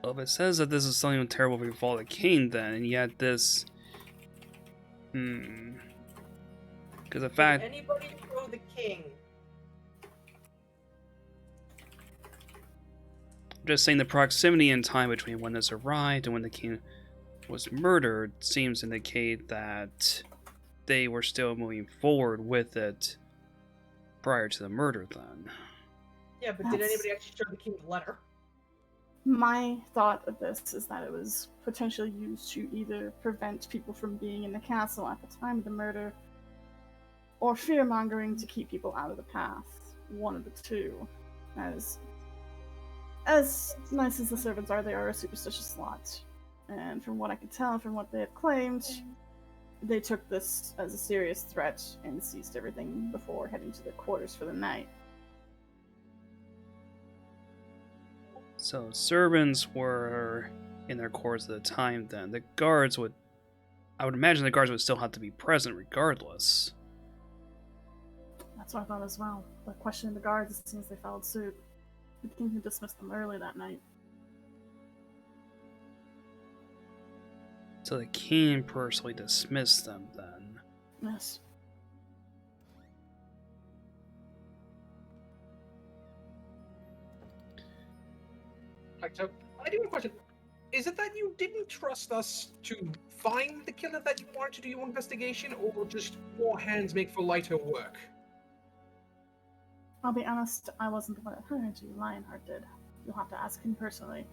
Well, if it says that this is something terrible will befall the king, then, and yet this... Because the fact... Did anybody show the king? I'm just saying the proximity in time between when this arrived and when the king was murdered seems to indicate that they were still moving forward with it prior to the murder, then. Yeah, but did anybody actually show the king the letter? My thought of this is that it was potentially used to either prevent people from being in the castle at the time of the murder, or fear-mongering to keep people out of the path. One of the two. As nice as the servants are, they are a superstitious lot. And from what I can tell, from what they have claimed, they took this as a serious threat and seized everything before heading to their quarters for the night. So servants were in their quarters at the time then. I would imagine the guards would still have to be present regardless. That's what I thought as well. But questioning the guards as soon as they followed suit. The king had dismissed them early that night. So the king personally dismissed them then. Yes. Right, so I do have a question. Is it that you didn't trust us to find the killer that you wanted to do your investigation, or just your hands make for lighter work? I'll be honest, I wasn't the one that hired you. Lionheart did. You'll have to ask him personally.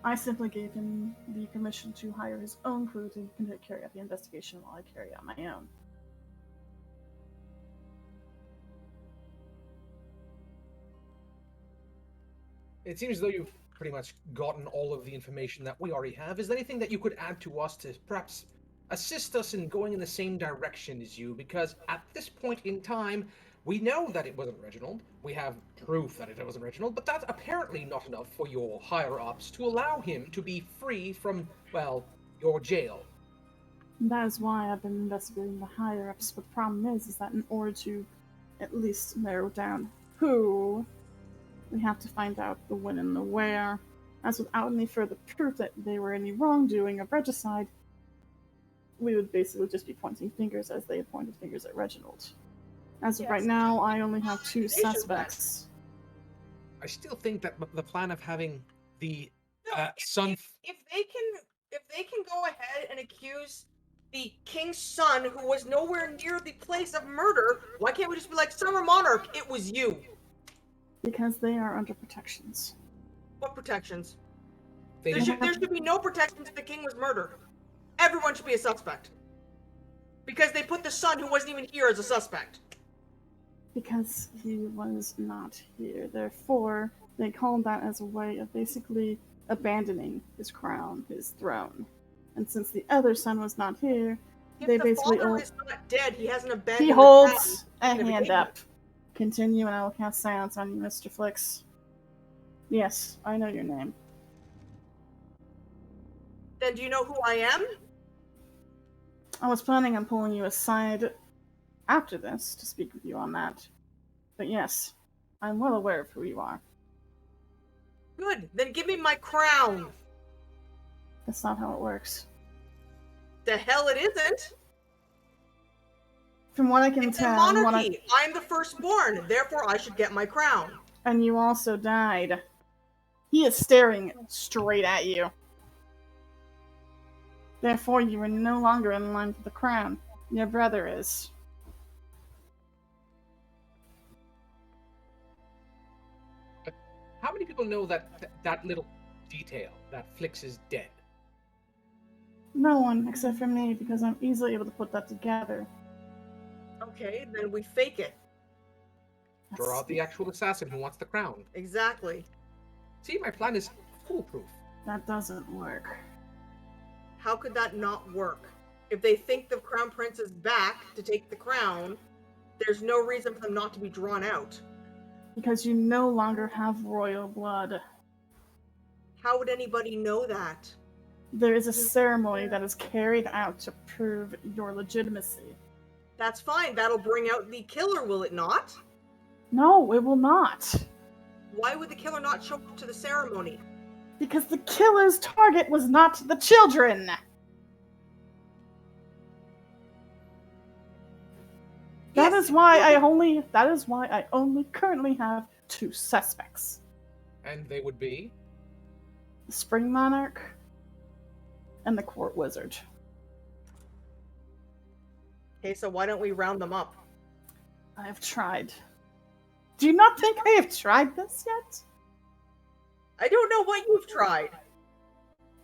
I simply gave him the permission to hire his own crew to carry out the investigation while I carry out my own. It seems as though you've pretty much gotten all of the information that we already have. Is there anything that you could add to us to perhaps assist us in going in the same direction as you? Because at this point in time, we know that it wasn't Reginald. We have proof that it wasn't Reginald, but that's apparently not enough for your higher-ups to allow him to be free from, well, your jail. And that is why I've been investigating the higher-ups, but the problem is that in order to at least narrow down who, we have to find out the when and the where, as without any further proof that they were any wrongdoing of regicide, we would basically just be pointing fingers as they had pointed fingers at Reginald. As of right Yes. now, I only have 2 Accusations then. suspects. I still think that the plan of having the No, son. if they can go ahead and accuse the king's son, who was nowhere near the place of murder, why can't we just be like, Summer Monarch, it was you? Because they are under protections. What protections? They There should be no protections if the king was murdered. Everyone should be a suspect. Because they put the son, who wasn't even here, as a suspect. Because he was not here. Therefore, they called that as a way of basically abandoning his crown, his throne. And since the other son was not here, If they the basically... father is not dead, he hasn't abandoned He the crown. holds a hand up. Continue and I will cast silence on you, Mr. Flicks. Yes, I know your name. Then do you know who I am? I was planning on pulling you aside after this to speak with you on that. But yes, I'm well aware of who you are. Good. Then give me my crown. That's not how it works. The hell it isn't. From what I can It's a tell, monarchy. I'm the firstborn. Therefore, I should get my crown. and you also died. He is staring straight at you. Therefore, you are no longer in line for the crown. Your brother is. How many people know that little detail, that Flix is dead? No one except for me, because I'm easily able to put that together. Okay, then we fake it. Draw out the actual assassin who wants the crown. Exactly. See, my plan is foolproof. That doesn't work. How could that not work? If they think the crown prince is back to take the crown, there's no reason for them not to be drawn out. Because you no longer have royal blood. How would anybody know that? There is a ceremony that is carried out to prove your legitimacy. That's fine. That'll bring out the killer, will it not? No, it will not. Why would the killer not show up to the ceremony? Because the killer's target was not the children. That Yes, is why I only currently have 2 suspects. And they would be? The Spring Monarch and the Court Wizard. Okay, so why don't we round them up? I have tried. Do you not think I have tried this yet? I don't know what you've tried.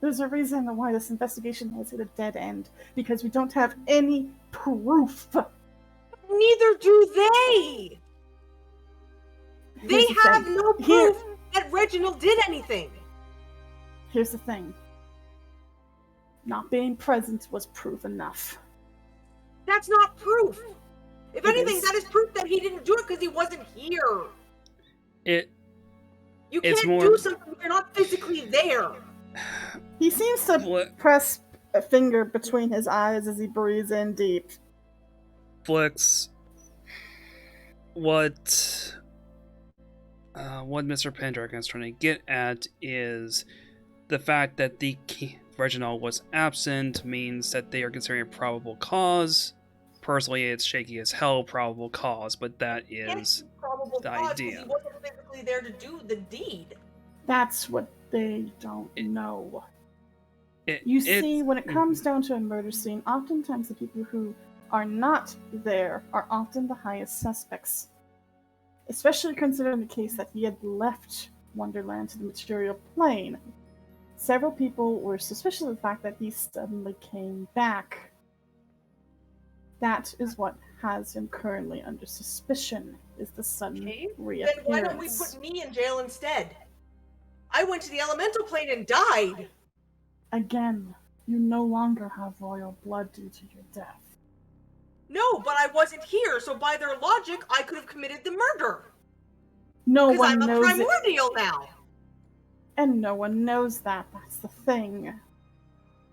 There's a reason why this investigation has hit a dead end. Because we don't have any proof. Neither do they! They Here's the have thing. no proof that Reginald did anything. Here's the thing. Not being present was proof enough. That's not proof. If It anything, is. that is proof that he didn't do it because he wasn't here. You It's can't more- do something if you're not physically there. He seems to What? press a finger between his eyes as he breathes in deep. Flix, what Mr. Pendragon is trying to get at is the fact that the Reginald was absent means that they are considering a probable cause. Personally, it's shaky as hell probable cause, but that is Probable the cause, 'cause idea. He wasn't physically there to do the deed. That's what they don't know. it. You it- see, when it comes down to a murder scene, oftentimes the people who are not there are often the highest suspects. Especially considering the case that he had left Wonderland to the material plane. Several people were suspicious of the fact that he suddenly came back. That is what has him currently under suspicion, is the sudden Okay, reappearance. Then why don't we put me in jail instead? I went to the elemental plane and died. Again, you no longer have royal blood due to your death. No, but I wasn't here, so by their logic, I could have committed the murder. No Because one I'm a knows it, primordial now. and no one knows that. That's the thing.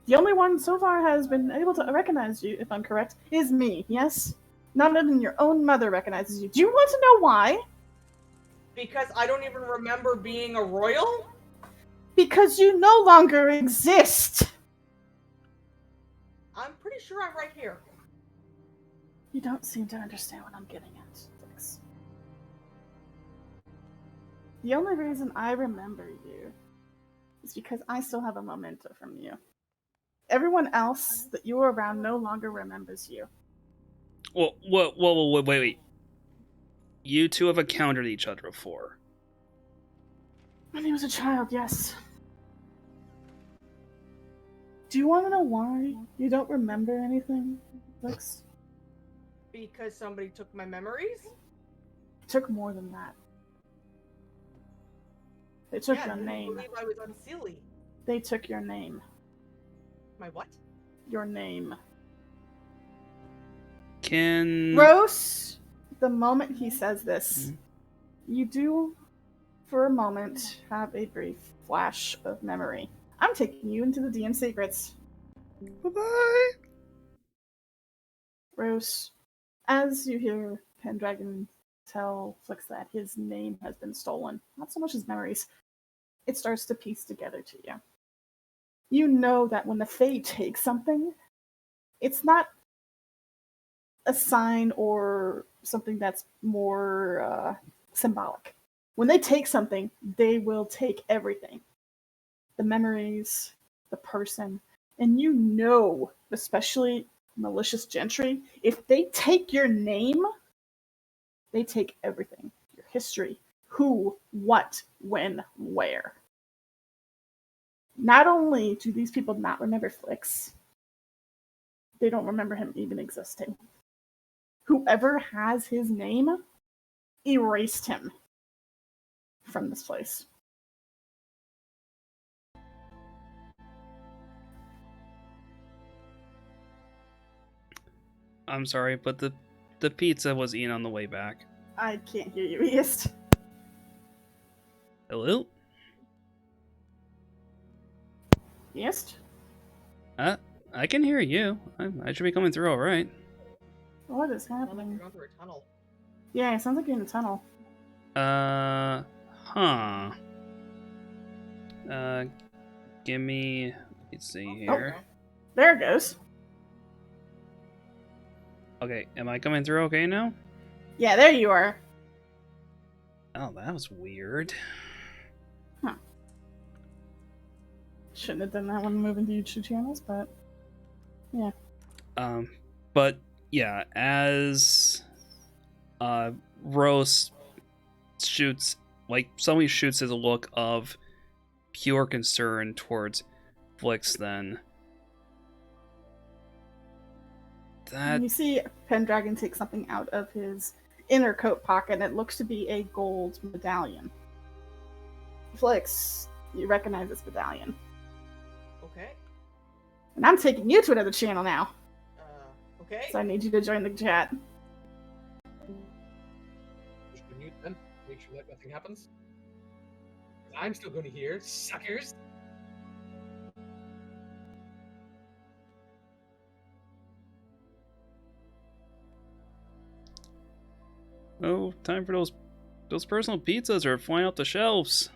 The only one so far has been able to recognize you, if I'm correct, is me, yes? Not even your own mother recognizes you. Do you want to know why? Because I don't even remember being a royal? Because you no longer exist! I'm pretty sure I'm right here? You don't seem to understand what I'm getting at, Dix. The only reason I remember you is because I still have a memento from you. Everyone else that you were around no longer remembers you. Whoa, wait. You two have encountered each other before. When he was a child, yes. Do you want to know why you don't remember anything, Dix? Because somebody took my memories? It took more than that. They took your I name. believe I was silly. They took your name. My what? Your name. Rose, the moment he says this, you do, for a moment, have a brief flash of memory. I'm taking you into the DM secrets. Bye-bye. Rose, as you hear Pendragon tell Flix that his name has been stolen, not so much his memories, it starts to piece together to you. You know that when the Fae take something, it's not a sign or something that's more symbolic. When they take something, they will take everything. The memories, the person, and you know, especially malicious gentry, if they take your name, they take everything. Your history, who, what, when, where. Not only do these people not remember Flix, they don't remember him even existing. Whoever has his name erased him from this place. I'm sorry, but the pizza was eaten on the way back. I can't hear you, East. Hello? East? I can hear you. I should be coming through all right. What is Sounds like happening? you're going through a tunnel. Yeah, it sounds like you're in a tunnel. Huh. Give me. Let's see here. Oh, there it goes. Okay, am I coming through okay now? Yeah, there you are. Oh, that was weird. Shouldn't have done that when moving to YouTube channels, but yeah. But yeah, as Rose shoots, like somebody shoots as a look of pure concern towards Flix, then that You see Pendragon take something out of his inner coat pocket, and it looks to be a gold medallion. Flix, you recognize this medallion. Okay. And I'm taking you to another channel now, Okay. so I need you to join the chat. Just mute then. Make sure that nothing happens. I'm still going to hear, suckers. oh, time for those personal pizzas are flying off the shelves.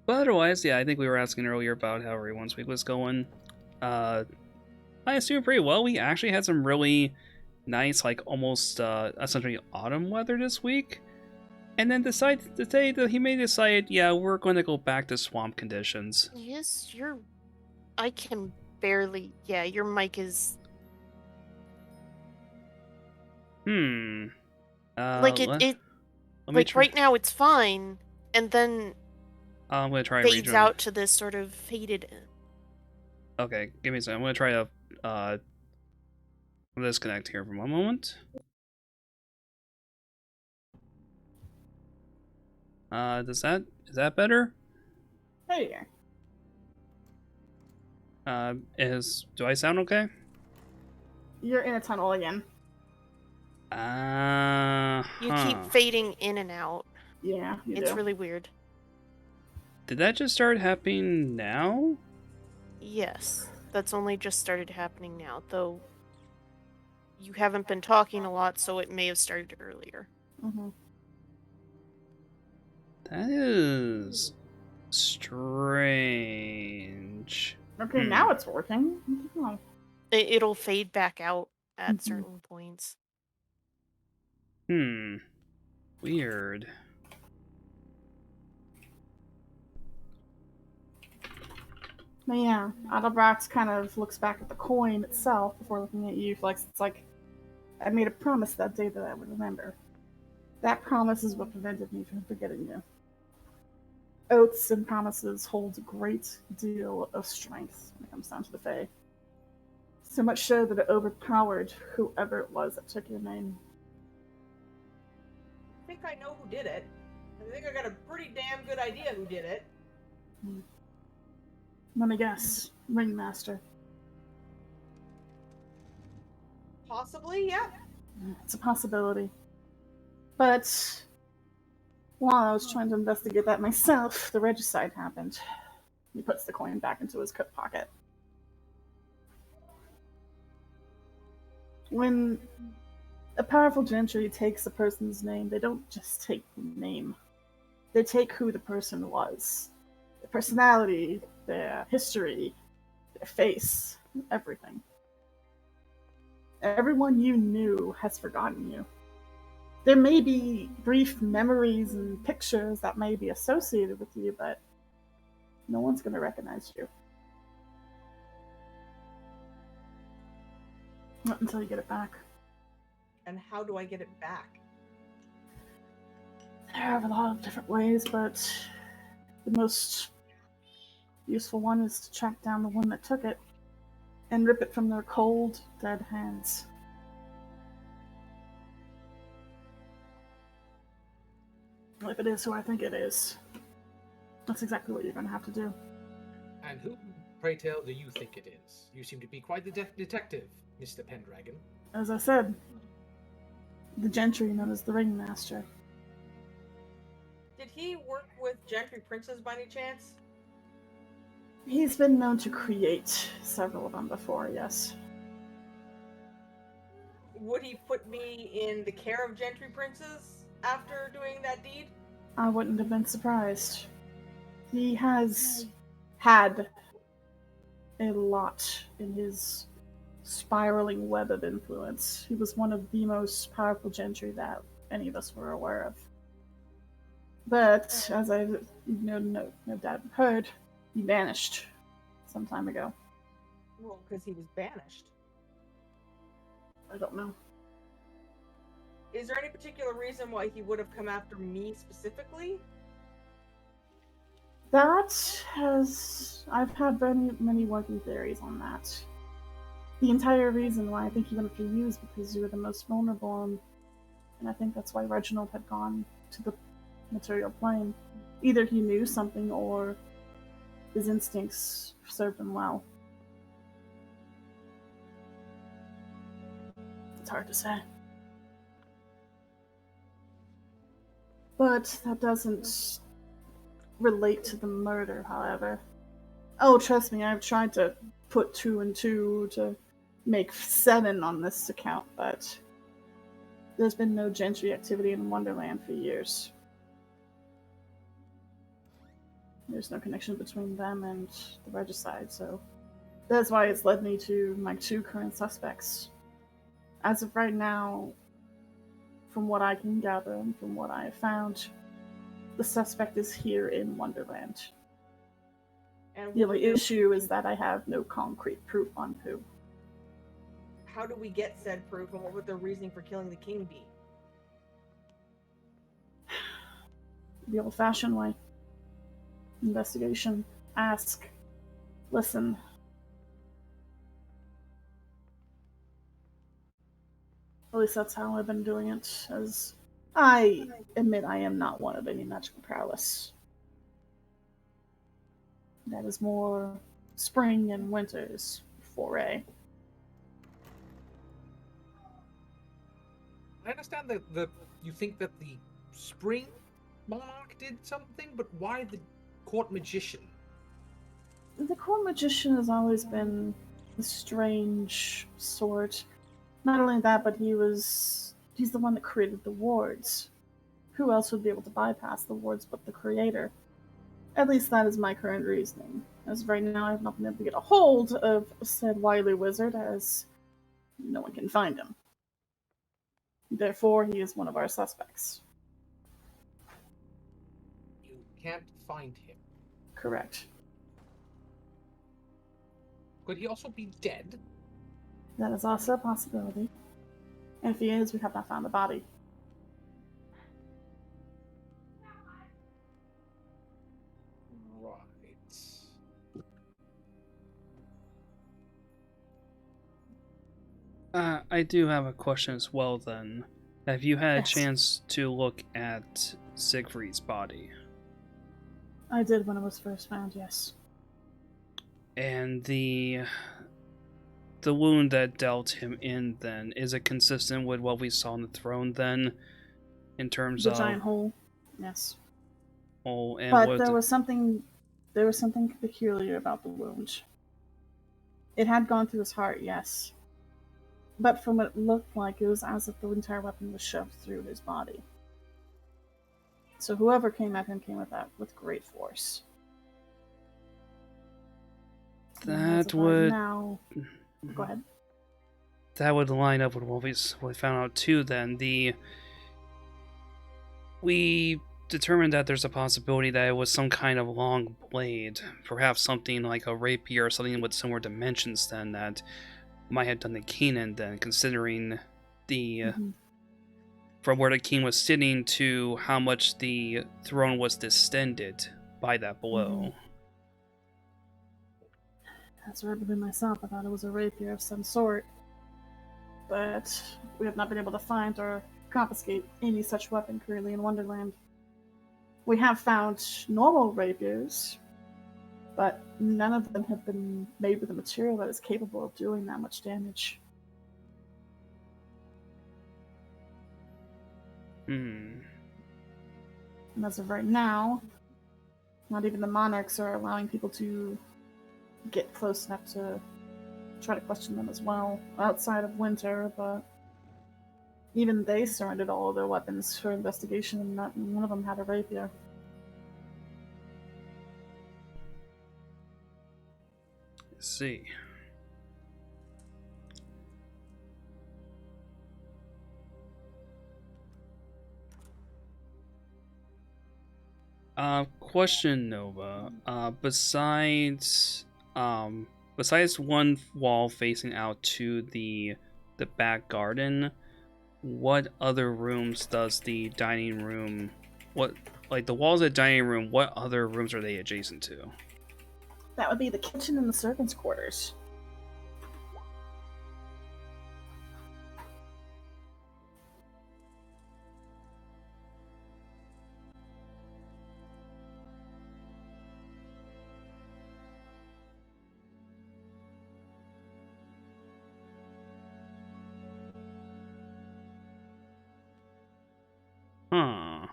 But otherwise, yeah, I think we were asking earlier about how everyone's week was going. I assume pretty well. We actually had some really nice, like almost essentially autumn weather this week. And then decided to say that he may decide, yeah, we're going to go back to swamp conditions. Yes, I can barely. Yeah, your mic is. Like Let me like try. right now it's fine, and then I'm gonna try fades rejoin. out to this sort of faded. Okay, give me a second. I'm gonna try to disconnect here for one moment. Is that better? There you go. Do I sound okay? You're in a tunnel again. You keep fading in and out. Yeah, you It's do. really weird. Did that just start happening now? Yes, that's only just started happening now, though. you haven't been talking a lot, so it may have started earlier. Mm-hmm. That is strange. Okay, now it's working. Oh. It'll fade back out at Mhm. certain points. Weird. But yeah, Adelbrax kind of looks back at the coin itself before looking at you. It's like, I made a promise that day that I would remember. That promise is what prevented me from forgetting you. Oaths and promises hold a great deal of strength when it comes down to the Fae. So much so that it overpowered whoever it was that took your name. I think I know who did it. I think I got a pretty damn good idea who did it. Let me guess. Ringmaster. Possibly, yeah. It's a possibility. But while I was trying to investigate that myself, the regicide happened. He puts the coin back into his coat pocket. When a powerful gentry takes a person's name, they don't just take the name. They take who the person was. Their personality, their history, their face, everything. Everyone you knew has forgotten you. There may be brief memories and pictures that may be associated with you, but no one's going to recognize you. Not until you get it back. And how do I get it back? There are a lot of different ways, but the most useful one is to track down the one that took it and rip it from their cold, dead hands. If it is who I think it is, that's exactly what you're going to have to do. And who, pray tell, do you think it is? You seem to be quite the detective, Mr. Pendragon. As I said, the gentry known as the Ringmaster. Did he work with gentry princes by any chance? He's been known to create several of them before, yes. Would he put me in the care of gentry princes after doing that deed? I wouldn't have been surprised. He has had a lot in his spiraling web of influence. He was one of the most powerful gentry that any of us were aware of. But, as I've no doubt heard, he vanished some time ago. Well, because he was banished. I don't know. Is there any particular reason why he would have come after me specifically? I've had many working theories on that. The entire reason why I think he went after you is because you were the most vulnerable, and I think that's why Reginald had gone to the material plane. Either he knew something or his instincts served him well. It's hard to say. But that doesn't relate to the murder, however. Oh, trust me, I've tried to put 2 and 2 to make 7 on this account, but there's been no gentry activity in Wonderland for years. There's no connection between them and the regicide, so that's why it's led me to my 2 current suspects. As of right now, from what I can gather and from what I have found, the suspect is here in Wonderland. And The only issue is that I have no concrete proof on who. how do we get said proof, and what would their reasoning for killing the king be? The old-fashioned way. Investigation. Ask. Listen. At least that's how I've been doing it, as I admit I am not one of any magical prowess. That is more spring and winter's foray. I understand that you think that the spring monarch did something, but why the court magician? The court magician has always been a strange sort. Not only that, but he's the one that created the wards. Who else would be able to bypass the wards but the creator? At least that is my current reasoning. As of right now, I have not been able to get a hold of said wily wizard, as no one can find him. Therefore, he is one of our suspects. You can't find him. Correct. Could he also be dead? That is also a possibility. And if he is, we have not found the body. Right. I do have a question as well then. Have you had Yes. a chance to look at Siegfried's body? I did when it was first found, yes. And the wound that dealt him in then, is it consistent with what we saw on the throne then? In terms The of giant hole, yes. Oh, and But what there was something peculiar about the wound. It had gone through his heart, yes. But from what it looked like, it was as if the entire weapon was shoved through his body. So whoever came at him came at that with great force. that would now. Go ahead. that would line up with what we found out too then. We determined that there's a possibility that it was some kind of long blade, perhaps something like a rapier or something with similar dimensions then, that might have done the Keenan then, considering the from where the king was sitting to how much the throne was distended by that blow. That's what I believe myself. I thought it was a rapier of some sort. But we have not been able to find or confiscate any such weapon currently in Wonderland. We have found normal rapiers, but none of them have been made with a material that is capable of doing that much damage. And as of right now, not even the monarchs are allowing people to get close enough to try to question them as well, outside of Winter, but even they surrendered all of their weapons for investigation, and none of them had a rapier. Let's see. Question, Nova. Besides one wall facing out to the back garden, what other rooms does the dining room? Like the walls of the dining room? What other rooms are they adjacent to? That would be the kitchen and the servants' quarters. Huh.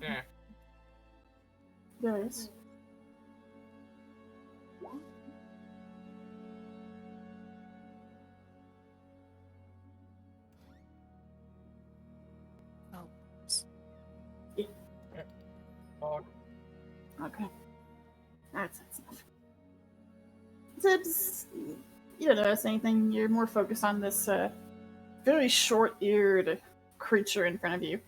Yeah. There is. Okay. That's enough. Tibbs, you don't notice anything. You're more focused on this very short-eared creature in front of you.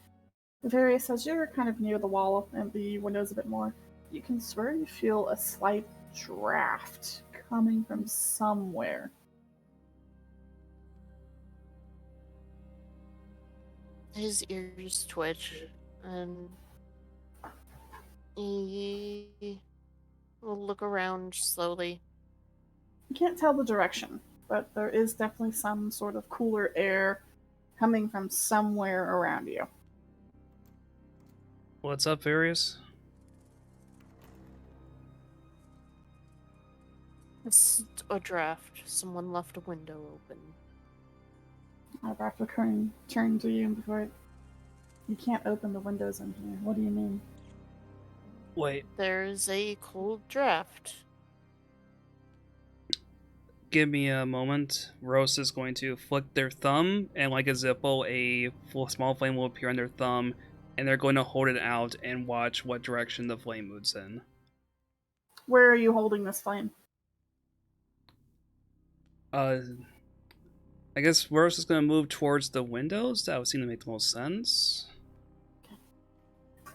Various, as you're kind of near the wall and the windows a bit more, you can swear you feel a slight draft coming from somewhere. His ears twitch, and he will look around slowly. You can't tell the direction, but there is definitely some sort of cooler air coming from somewhere around you. What's up, Various? It's a draft. Someone left a window open. I'll back the curtain turn to you before you can't open the windows in here. What do you mean? Wait, There's a cold draft. give me a moment. Rose is going to flick their thumb, and like a Zippo, small flame will appear on their thumb, and they're going to hold it out and watch what direction the flame moves in. Where are you holding this flame? I guess Rose is going to move towards the windows. That would seem to make the most sense.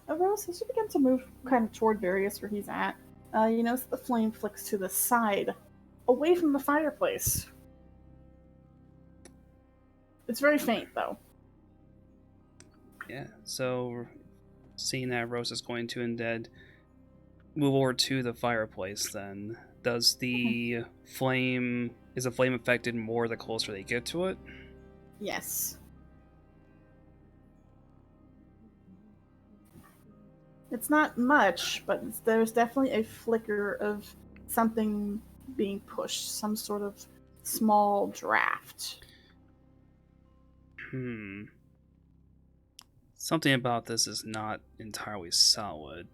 Rose, as you begin to move kind of toward Various where he's at, you notice the flame flicks to the side, away from the fireplace. It's very faint, though. Yeah, so seeing that, Rose is going to instead move over to the fireplace then. Does the flame... Is the flame affected more the closer they get to it? Yes. It's not much, but there's definitely a flicker of something being pushed, some sort of small draft. Something about this is not entirely solid.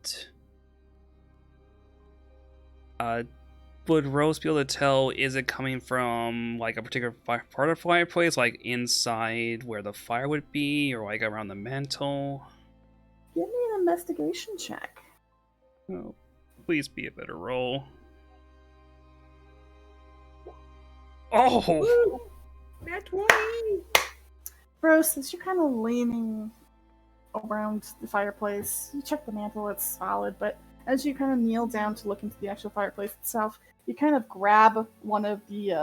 Would Rose be able to tell, is it coming from like a particular part of the fireplace, like inside where the fire would be, or like around the mantle? Give me an investigation check. Oh, please be a better roll. Oh! Nat 20! Rose, as you're kind of leaning around the fireplace, you check the mantle, it's solid, but as you kind of kneel down to look into the actual fireplace itself, you kind of grab one of the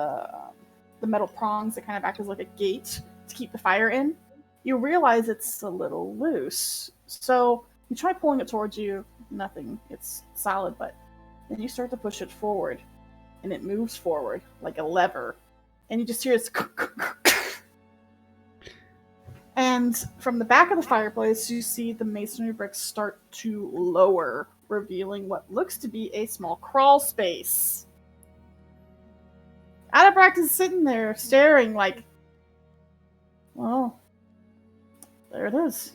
metal prongs that kind of act as like a gate to keep the fire in. You realize it's a little loose, so you try pulling it towards you, nothing, it's solid, but then you start to push it forward, and it moves forward like a lever, and you just hear this and from the back of the fireplace, you see the masonry bricks start to lower, revealing what looks to be a small crawl space. Adabract is sitting there, staring like, well, there it is.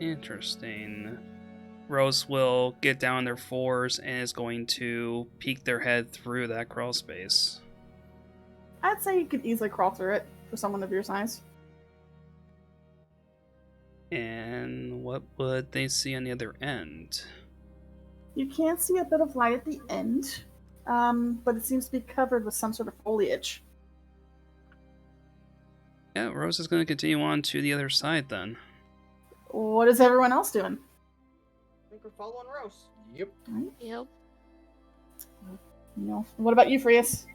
Interesting. Rose will get down on their fours and is going to peek their head through that crawl space. I'd say you could easily crawl through it for someone of your size. And what would they see on the other end? You can see a bit of light at the end, but it seems to be covered with some sort of foliage. Yeah, Rose is going to continue on to the other side then. What is everyone else doing? I think we're following Rose. Yep. Right. Yep. What about you, Frias?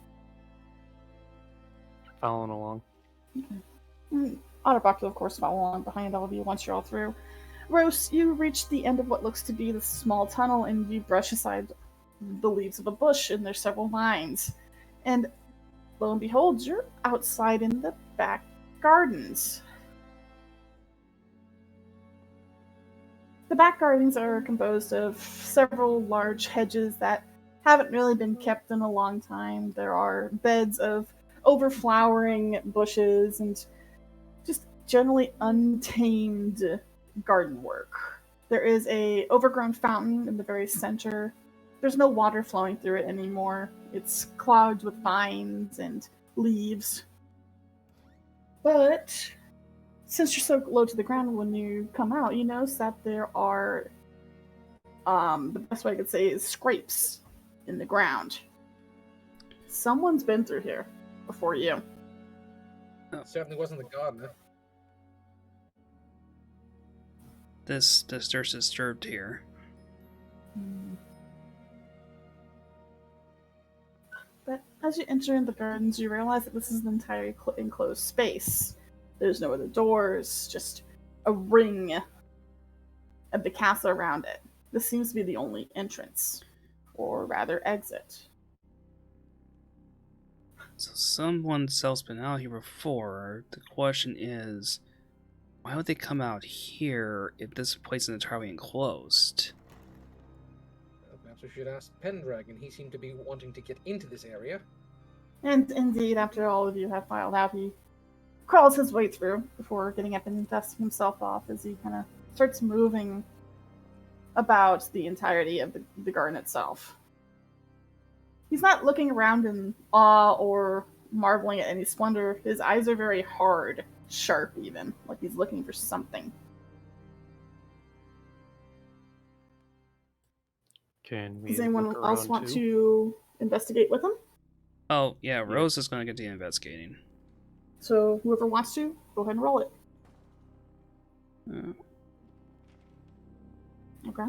Following along. Otterbox will, of course, follow along behind all of you once you're all through. Rose, you reach the end of what looks to be the small tunnel, and you brush aside the leaves of a bush, and there's several lines. And lo and behold, you're outside in the back gardens. The back gardens are composed of several large hedges that haven't really been kept in a long time. There are beds of overflowering bushes and just generally untamed garden work. There is a overgrown fountain in the very center. There's no water flowing through it anymore. It's clogged with vines and leaves. But since you're so low to the ground when you come out, you notice that there are, the best way I could say is scrapes in the ground. Someone's been through here before you. Certainly wasn't the gardener. This dirt is disturbed here. But as you enter in the gardens, you realize that this is an entirely enclosed space. There's no other doors, just a ring of the castle around it. This seems to be the only entrance, or rather exit. So someone else been out here before. The question is, why would they come out here if this place is entirely enclosed? Well, perhaps we should ask Pendragon. He seemed to be wanting to get into this area. And indeed, after all of you have filed out, he crawls his way through before getting up and dusting himself off as he kind of starts moving about the entirety of the garden itself. He's not looking around in awe or marveling at any splendor. His eyes are very hard, sharp even, like he's looking for something. Can we Does anyone look else around want too? to investigate with him? Oh, yeah, Rose is going to get the investigating. So whoever wants to, go ahead and roll it. Okay.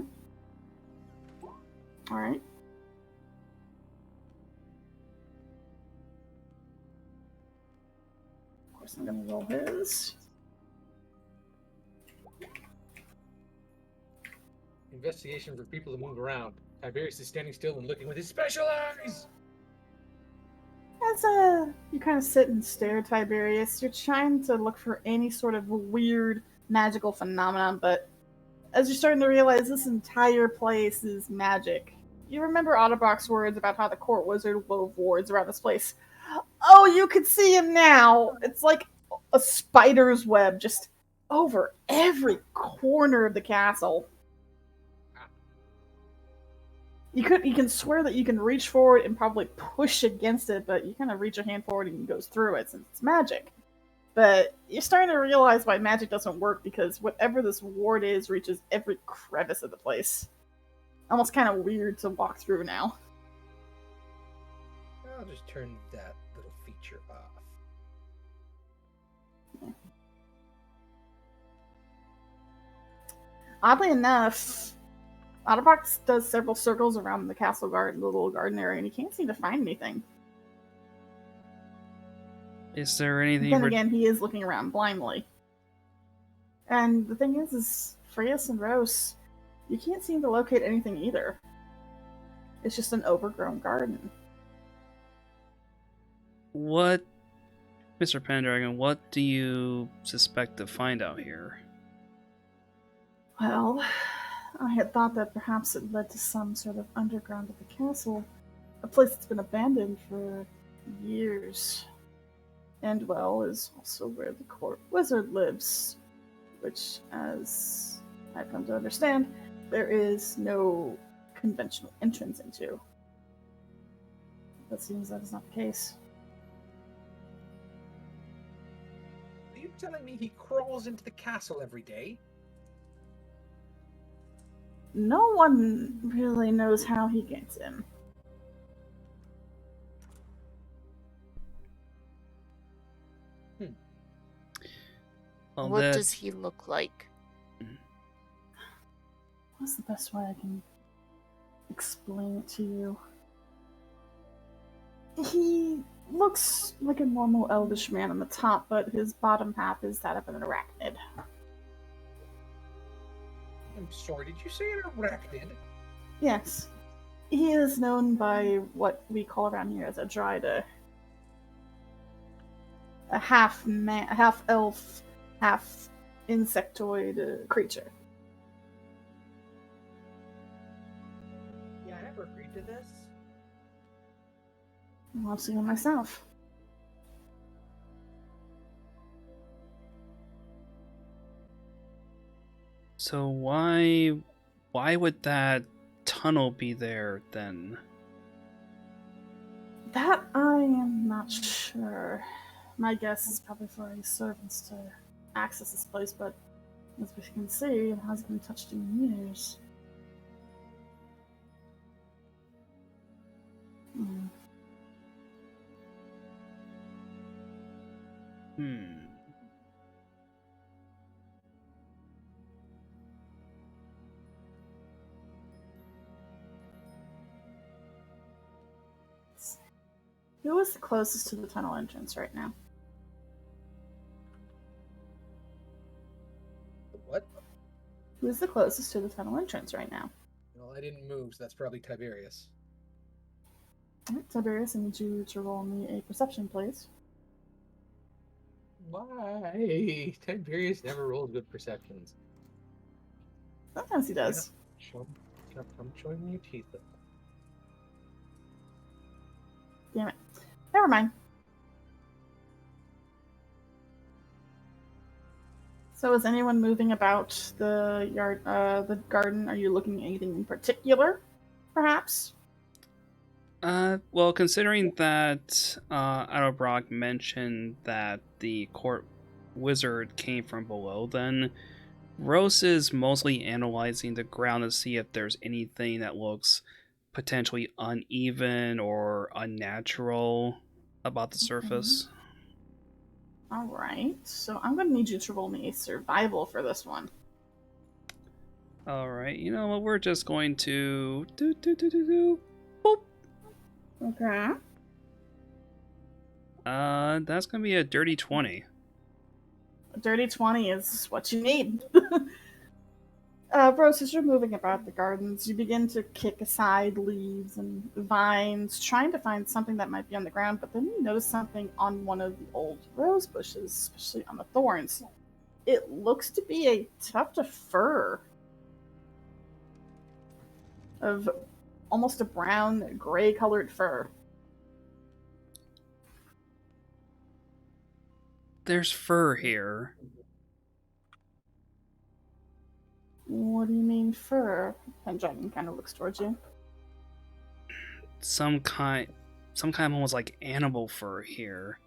Alright. Of course I'm gonna roll his. Investigation for people to move around. Tiberius is standing still and looking with his special eyes. As you kind of sit and stare at Tiberius, you're trying to look for any sort of weird magical phenomenon, but as you're starting to realize this entire place is magic. You remember Otterbrock's words about how the court wizard wove wards around this place. Oh, you could see him now! It's like a spider's web just over every corner of the castle. You can swear that you can reach forward and probably push against it, but you kind of reach your hand forward and it goes through it since it's magic. But you're starting to realize why magic doesn't work, because whatever this ward is reaches every crevice of the place. Almost kind of weird to walk through now. I'll just turn that little feature off. Oddly enough, Otterbox does several circles around the castle garden, the little garden area, and he can't seem to find anything. Is there anything... Then again, he is looking around blindly. And the thing is Frias and Rose, you can't seem to locate anything either. It's just an overgrown garden. What, Mr. Pendragon, what do you suspect to find out here? Well, I had thought that perhaps it led to some sort of underground of the castle, a place that's been abandoned for years. And, well, is also where the court wizard lives, which, as I've come to understand, there is no conventional entrance into. That seems that is not the case. Are you telling me he crawls into the castle every day? No one really knows how he gets in. Well, What does he look like? What's the best way I can explain it to you? He looks like a normal elvish man on the top, but his bottom half is that of an arachnid. I'm sorry, did you say an arachnid? Yes. He is known by what we call around here as a dryda. A half man, half elf, half insectoid creature. Yeah, I never agreed to this. I've seen it myself. So why would that tunnel be there then? That I am not sure. My guess is probably for his servants to access this place, but as we can see, it hasn't been touched in years. Who is the closest to the tunnel entrance right now? What? Who is the closest to the tunnel entrance right now? Well, I didn't move, so that's probably Tiberius. Alright, Tiberius, I need you to roll me a perception, please. Why? Tiberius never rolls good perceptions. Sometimes he does. I'm showing you teeth. Damn it. Never mind. So is anyone moving about the yard, the garden? Are you looking at anything in particular, perhaps? Well, considering that Adobrock mentioned that the court wizard came from below, then Rose is mostly analyzing the ground to see if there's anything that looks potentially uneven or unnatural about the surface. All right. So I'm going to need you to roll me a survival for this one. All right, you know what? We're just going to boop. Okay. That's gonna be a dirty 20. A dirty 20 is what you need. Rose, as you're moving about the gardens, you begin to kick aside leaves and vines, trying to find something that might be on the ground, but then you notice something on one of the old rose bushes, especially on the thorns. It looks to be a tuft of fur. Of almost a brown, gray colored fur. There's fur here. What do you mean fur? Pendragon kind of looks towards you. Some kind of almost like animal fur here.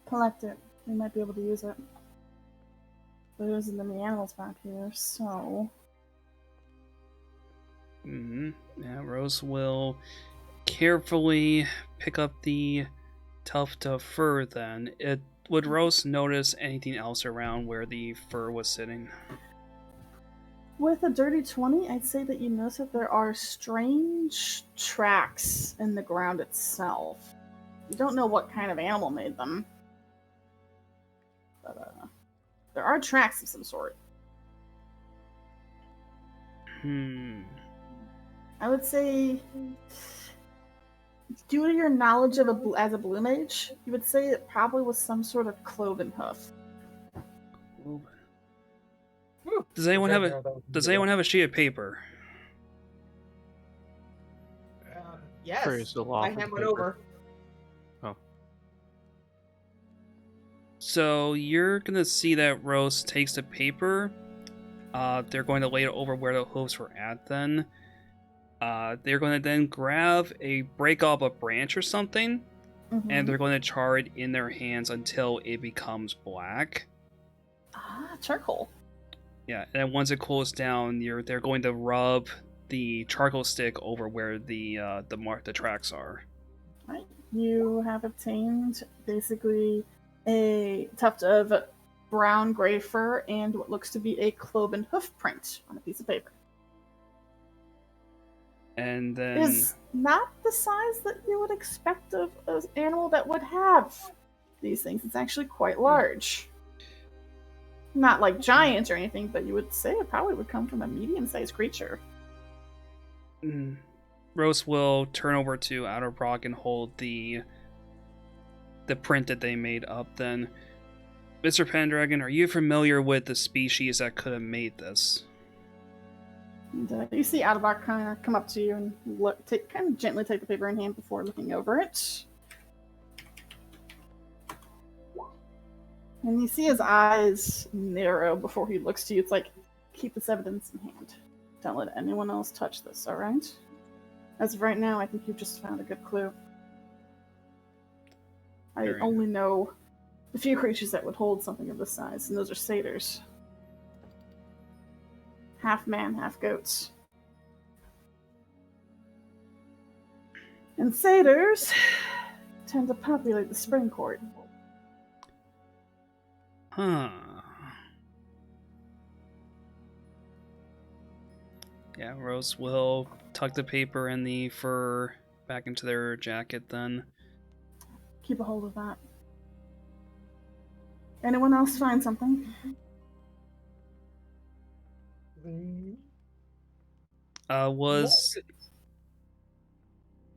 Collect it. We might be able to use it. There isn't any animals back here, so... Yeah, Rose will carefully pick up the tuft of fur then. Would Rose notice anything else around where the fur was sitting? With a dirty 20, I'd say that you notice that there are strange tracks in the ground itself. You don't know what kind of animal made them. But, there are tracks of some sort. I would say, due to your knowledge of as a blue mage, you would say it probably was some sort of cloven hoof. Does anyone have a sheet of paper? Yes. Praise the law I for the hand one paper. over. Oh. So you're gonna see that Rose takes the paper. They're going to lay it over where the hooves were at then. They're going to then break off a branch or something, and they're going to char it in their hands until it becomes black. Charcoal. Yeah, and then once it cools down, they're going to rub the charcoal stick over where the tracks are. Right. You have obtained basically a tuft of brown gray fur and what looks to be a cloven hoof print on a piece of paper. And then It is not the size that you would expect of an animal that would have these things. It's actually quite large. Not like giant or anything, but you would say it probably would come from a medium-sized creature. Rose will turn over to Adobrock and hold the print that they made up then. Mr. Pendragon, are you familiar with the species that could have made this? And, you see Adobrock kind of come up to you and kind of gently take the paper in hand before looking over it. And you see his eyes narrow before he looks to you. It's like, keep this evidence in hand. Don't let anyone else touch this, alright? As of right now, I think you've just found a good clue. I only know a few creatures that would hold something of this size, and those are satyrs. Half man, half goats. And satyrs tend to populate the spring court. Huh. Yeah, Rose will tuck the paper and the fur back into their jacket then. Keep a hold of that. Anyone else find something? I was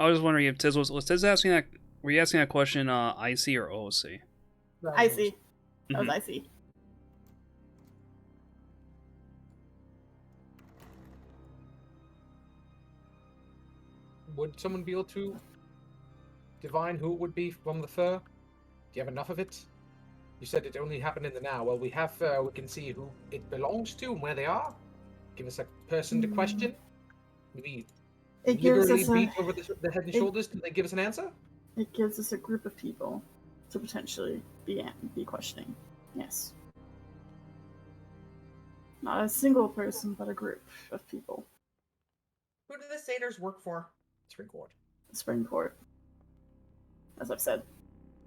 wondering if Tiz was Tiz asking that. Were you asking that question IC or OC? Icy. That was icy. Would someone be able to divine who it would be from the fur? Do you have enough of it? You said it only happened in the now. Well, we can see who it belongs to and where they are. Give us a person to question. Maybe It gives liberally us a beat over the head and it- shoulders till they give us an answer. it gives us a group of people to potentially be questioning. Yes. Not a single person, but a group of people. Who do the satyrs work for? Spring Court. Spring Court. As I've said.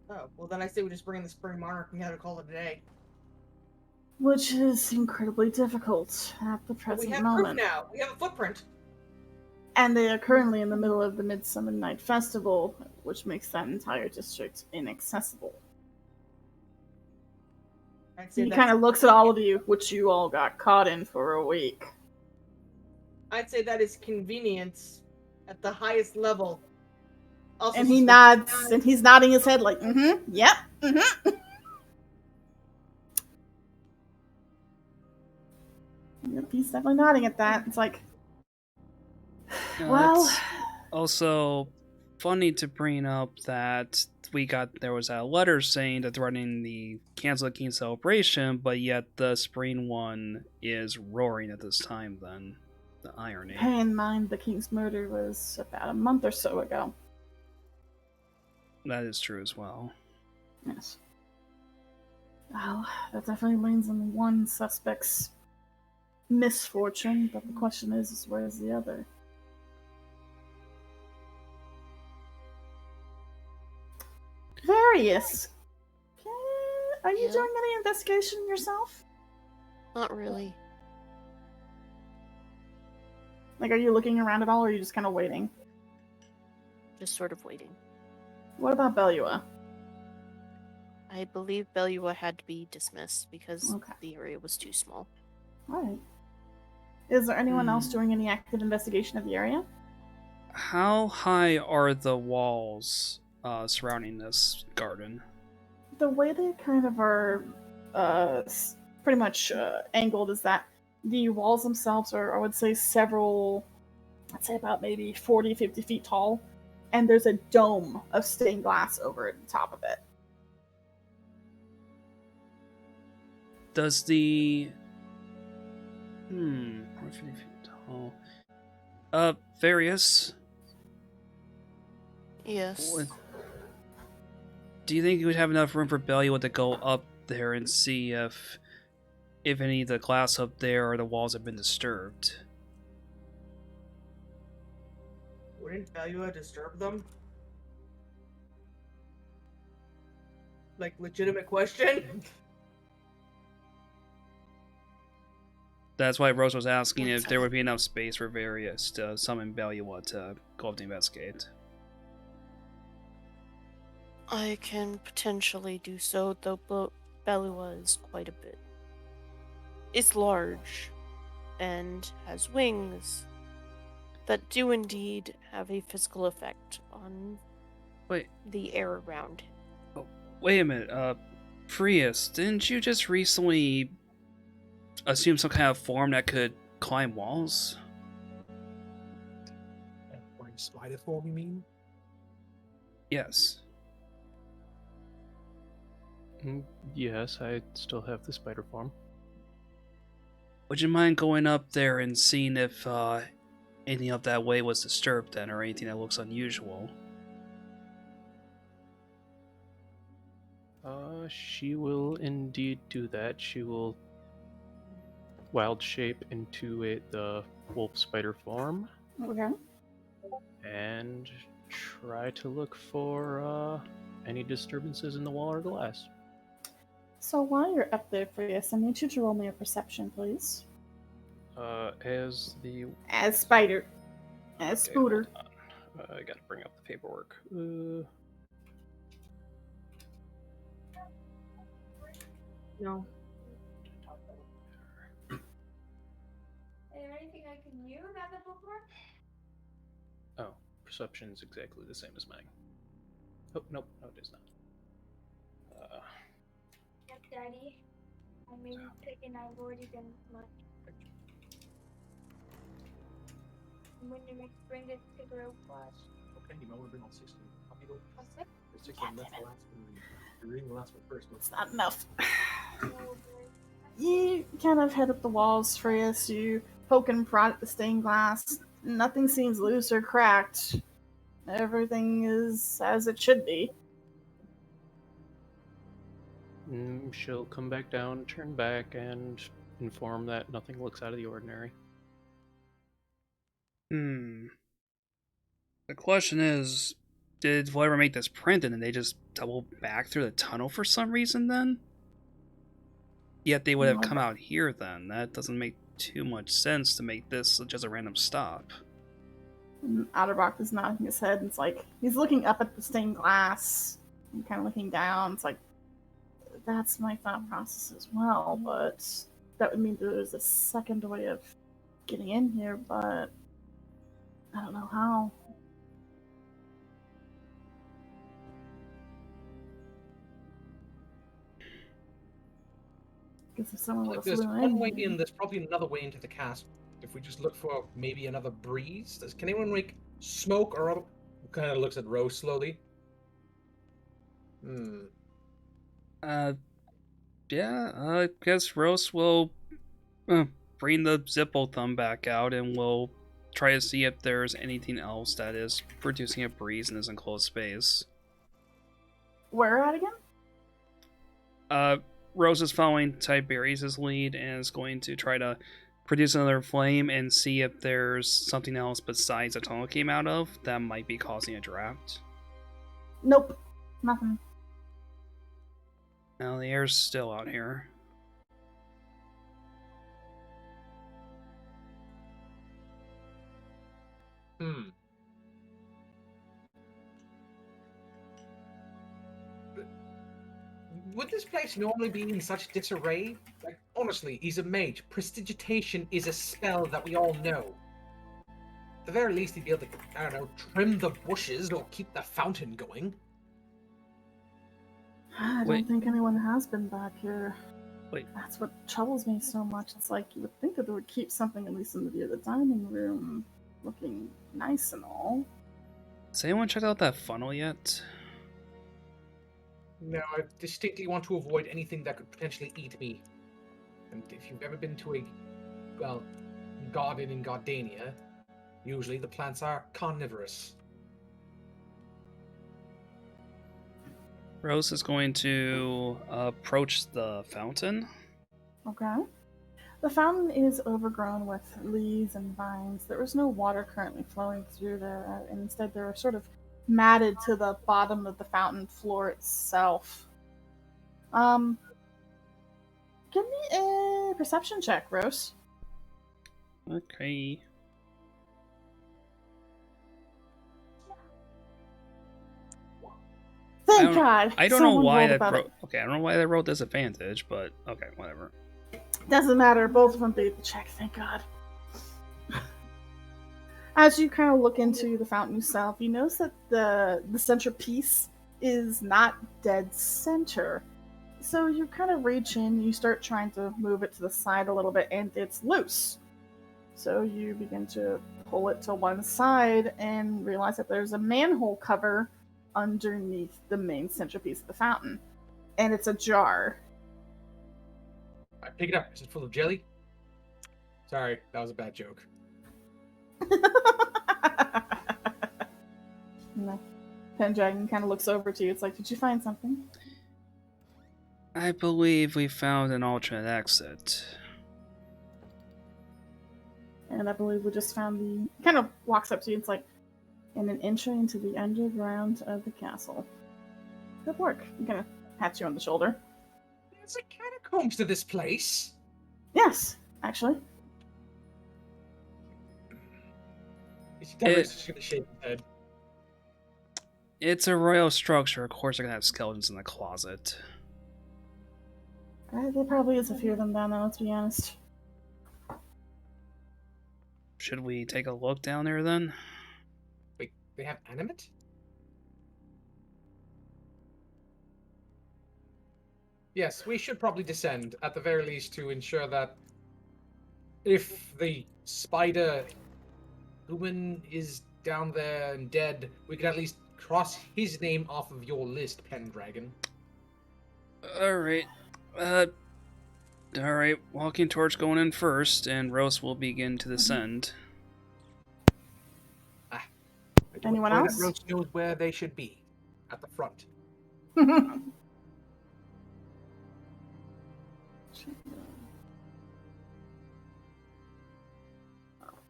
Oh, well then I say we just bring in the Spring Monarch and have to call it a day. Which is incredibly difficult at the But we present have moment. proof now. We have a footprint. And they are currently in the middle of the Midsummer Night Festival, which makes that entire district inaccessible. I'd say He that's- kind of looks at all of you, which you all got caught in for a week. I'd say that is convenience at the highest level. Also And he suspicious. nods, and he's nodding his head like, yep, Yep, he's definitely nodding at that. It's like, well, It's also funny to bring up that there was a letter saying that they're running the Cancel the King celebration, but yet the spring one is roaring at this time. Then the irony. pay in mind the king's murder was about a month or so ago. That is true as well. Yes. Well, that definitely lands on one suspect's misfortune, but the question is where's the other? Various. Are you Yeah. doing any investigation yourself? Not really. Like, are you looking around at all, or are you just kind of waiting? Just sort of waiting. What about Belua? I believe Belua had to be dismissed because Okay. the area was too small. Alright. Is there anyone else doing any active investigation of the area? How high are the walls surrounding this garden? The way they kind of are pretty much angled is that the walls themselves are, I would say, I'd say about maybe 40, 50 feet tall, and there's a dome of stained glass over the top of it. Does the 50 feet tall. Various. Yes. Do you think you would have enough room for Belua to go up there and see if any of the glass up there or the walls have been disturbed? Wouldn't Belua disturb them? Like, legitimate question? That's why Rose was asking if there would be enough space for Various to summon Belua to go up to investigate. I can potentially do so, though Belua is quite a bit. It's large and has wings that do indeed have a physical effect on the air around. Wait a minute, Prius, didn't you just recently assume some kind of form that could climb walls? Or in spider form, you mean? Yes. Yes, I still have the spider form. Would you mind going up there and seeing if anything up that way was disturbed then, or anything that looks unusual? She will indeed do that. She will wild shape into the wolf spider form Okay. and try to look for any disturbances in the wall or glass. So while you're up there, Prius, I need you to roll me a perception, please. As Spider. As Okay, Scooter. hold on. I gotta bring up the paperwork. No. Is there anything I can use at the bookmark? Oh, perception is exactly the same as mine. Oh, nope, no, it is not. Yep, Daddy. I mean, taking I've already done much. When you bring this to girl class. Okay, you might want to bring all 16. I'll be It's just that's the last one. You're reading the last one first. It's not enough. You kind of head up the walls, Freya. You poke and prod at the stained glass. Nothing seems loose or cracked. Everything is as it should be. She'll come back down, turn back, and inform that nothing looks out of the ordinary. The question is, did whoever make this print and then they just double back through the tunnel for some reason then? Yet they would have come out here then. That doesn't make too much sense to make this just a random stop. And Otterbach is nodding his head, and it's like he's looking up at the stained glass and kind of looking down. It's like, that's my thought process as well, but that would mean there's a second way of getting in here, but I don't know how. Guess if someone would have There's flew one way in. in, there's probably another way into the castle. If we just look for maybe another breeze. Can anyone make smoke or other... Kind of looks at Rose slowly. Yeah, I guess Rose will bring the Zippo thumb back out and we'll try to see if there's anything else that is producing a breeze in this enclosed space. Where at again? Rose is following Tiberius' lead and is going to try to produce another flame and see if there's something else besides the tunnel it came out of that might be causing a draft. Nope. Nothing. Now the air's still out here. Would this place normally be in such disarray? Like, honestly, he's a mage. Prestidigitation is a spell that we all know. At the very least, he'd be able to, I don't know, trim the bushes or keep the fountain going. I don't think anyone has been back here. Wait. That's what troubles me so much. It's like you would think that they would keep something at least in the view of the dining room looking nice and all. Has anyone checked out that funnel yet? No, I distinctly want to avoid anything that could potentially eat me. And if you've ever been to a, well, garden in Gardania, usually the plants are carnivorous. Rose is going to approach the fountain. Okay. The fountain is overgrown with leaves and vines. There is no water currently flowing through there, and instead there are sort of matted to the bottom of the fountain floor itself. Give me a perception check, Rose. Okay. Thank God. I don't know Someone why rolled that above wrote. it. Okay, I don't know why that wrote disadvantage, but okay, whatever. Doesn't matter. Both of them beat the check. Thank God. As you kind of look into the fountain yourself, you notice that the centerpiece is not dead center. So you kind of reach in, you start trying to move it to the side a little bit, and it's loose. So you begin to pull it to one side and realize that there's a manhole cover underneath the main centerpiece of the fountain. And it's a jar. I pick it up. Is it full of jelly? Sorry, that was a bad joke. No. Pendragon kind of looks over to you. It's like, did you find something? I believe we found an alternate exit. And I believe we just found the... Kind of walks up to you. It's like, and an entry into the underground of the castle. Good work. I'm gonna pat you on the shoulder. There's a catacombs to this place. Yes, actually. He's just gonna shake his head. It's a royal structure. Of course, they're gonna have skeletons in the closet. There probably is a few of them down there, let's be honest. Should we take a look down there then? Wait, they have animate? Yes, we should probably descend, at the very least, to ensure that if the spider human is down there and dead, we can at least Cross his name off of your list, Pendragon. Alright. Alright, walking torch going in first, and Rose will begin to descend. I don't Anyone know else? That Rose knows where they should be. At the front. Oh,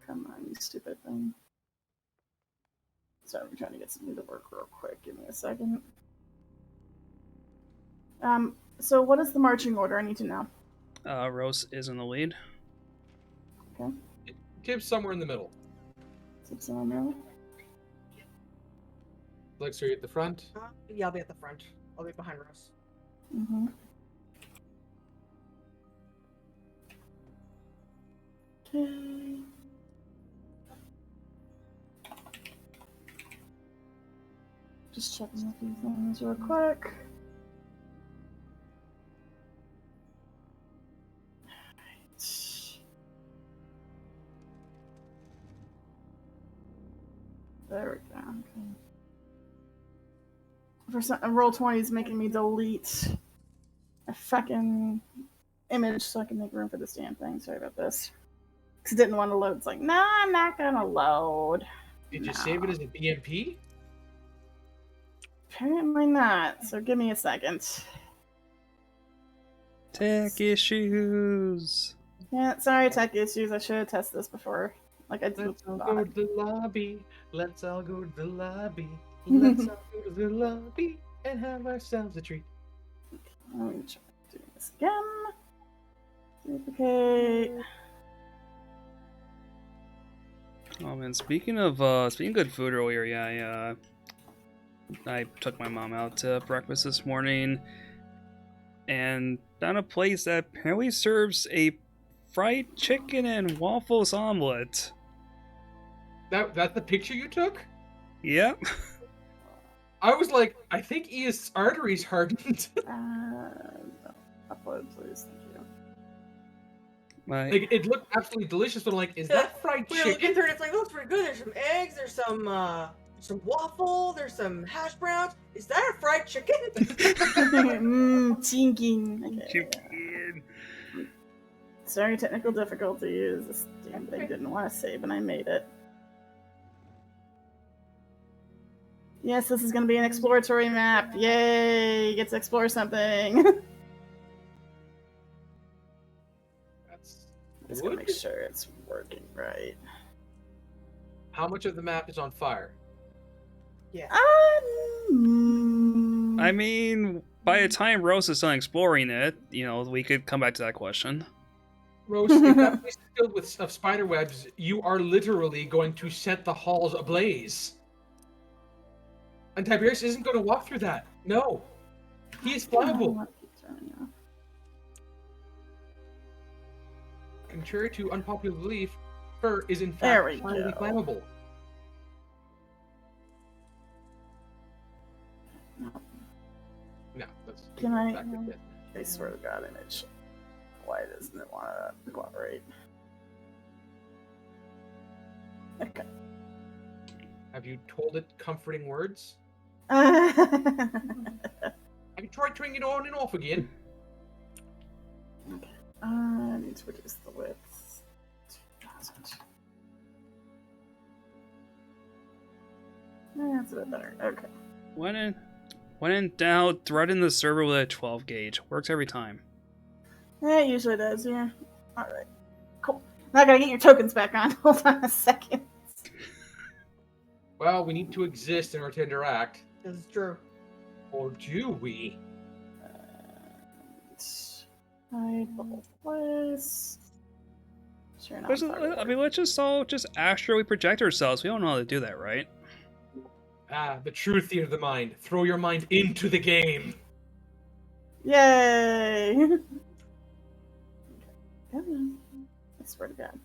come on, you stupid thing. Sorry, I'm trying to get something to work real quick. Give me a second. So what is the marching order? I need to know. Rose is in the lead. Okay. Tibbs somewhere in the middle. Is it someone there? Lex, are you at the front? Yeah, I'll be at the front. I'll be behind Rose. Mm-hmm. Okay. Just checking a few things real quick. There we go. Okay. For some, Roll20 is making me delete a fucking image so I can make room for this damn thing. Sorry about this. Because it didn't want to load. It's like, no, I'm not gonna load. Did you save it as a BMP? Apparently not. So give me a second. Tech issues. Yeah, sorry, tech issues. I should have tested this before. Like I did Let's all with go Bot. to the lobby. Let's all go to the lobby. Let's all go to the lobby and have ourselves a treat. Let me try doing this again. Duplicate. Oh man, speaking of good food earlier, yeah, I took my mom out to breakfast this morning, and found a place that apparently serves a fried chicken and waffles omelet. That's the picture you took? Yep. I was like, I think Ian's arteries hardened. Upload, please. Thank you. Like, it looked absolutely delicious, but I'm like, is that fried We were looking chicken? through it, it's like, looks pretty good. There's some eggs, there's some waffle, there's some hash browns. Is that a fried chicken? Chinking. Okay. Chicken. Sorry, technical difficulties. This damn thing didn't want to save, and I made it. Yes, this is going to be an exploratory map. Yay! Get to explore something. Just gonna make sure it's working right. How much of the map is on fire? Yeah. I mean, by the time Rose is done exploring it, we could come back to that question. Rose, if that place is filled with spider webs, you are literally going to set the halls ablaze. And Tiberius isn't going to walk through that. No. He is flammable. Contrary to unpopular belief, fur is in fact highly flammable. No, that's Can I swear to God, image. Why doesn't it want to cooperate? Okay. Have you told it comforting words? I Have you tried turning it on and off again? need to reduce the width. 2000. That's a bit better. Okay. When in doubt, thread in the server with a 12 gauge. Works every time. Yeah, it usually does, yeah. Alright. Cool. Now I gotta get your tokens back on. Hold on a second. Well, we need to exist in order to interact. This is true. Or do we? Hide bubble place. Sure, not Let's just all astrally project ourselves. We don't know how to do that, right? Ah, the true theater of the mind. Throw your mind into the game. Yay! I swear to God.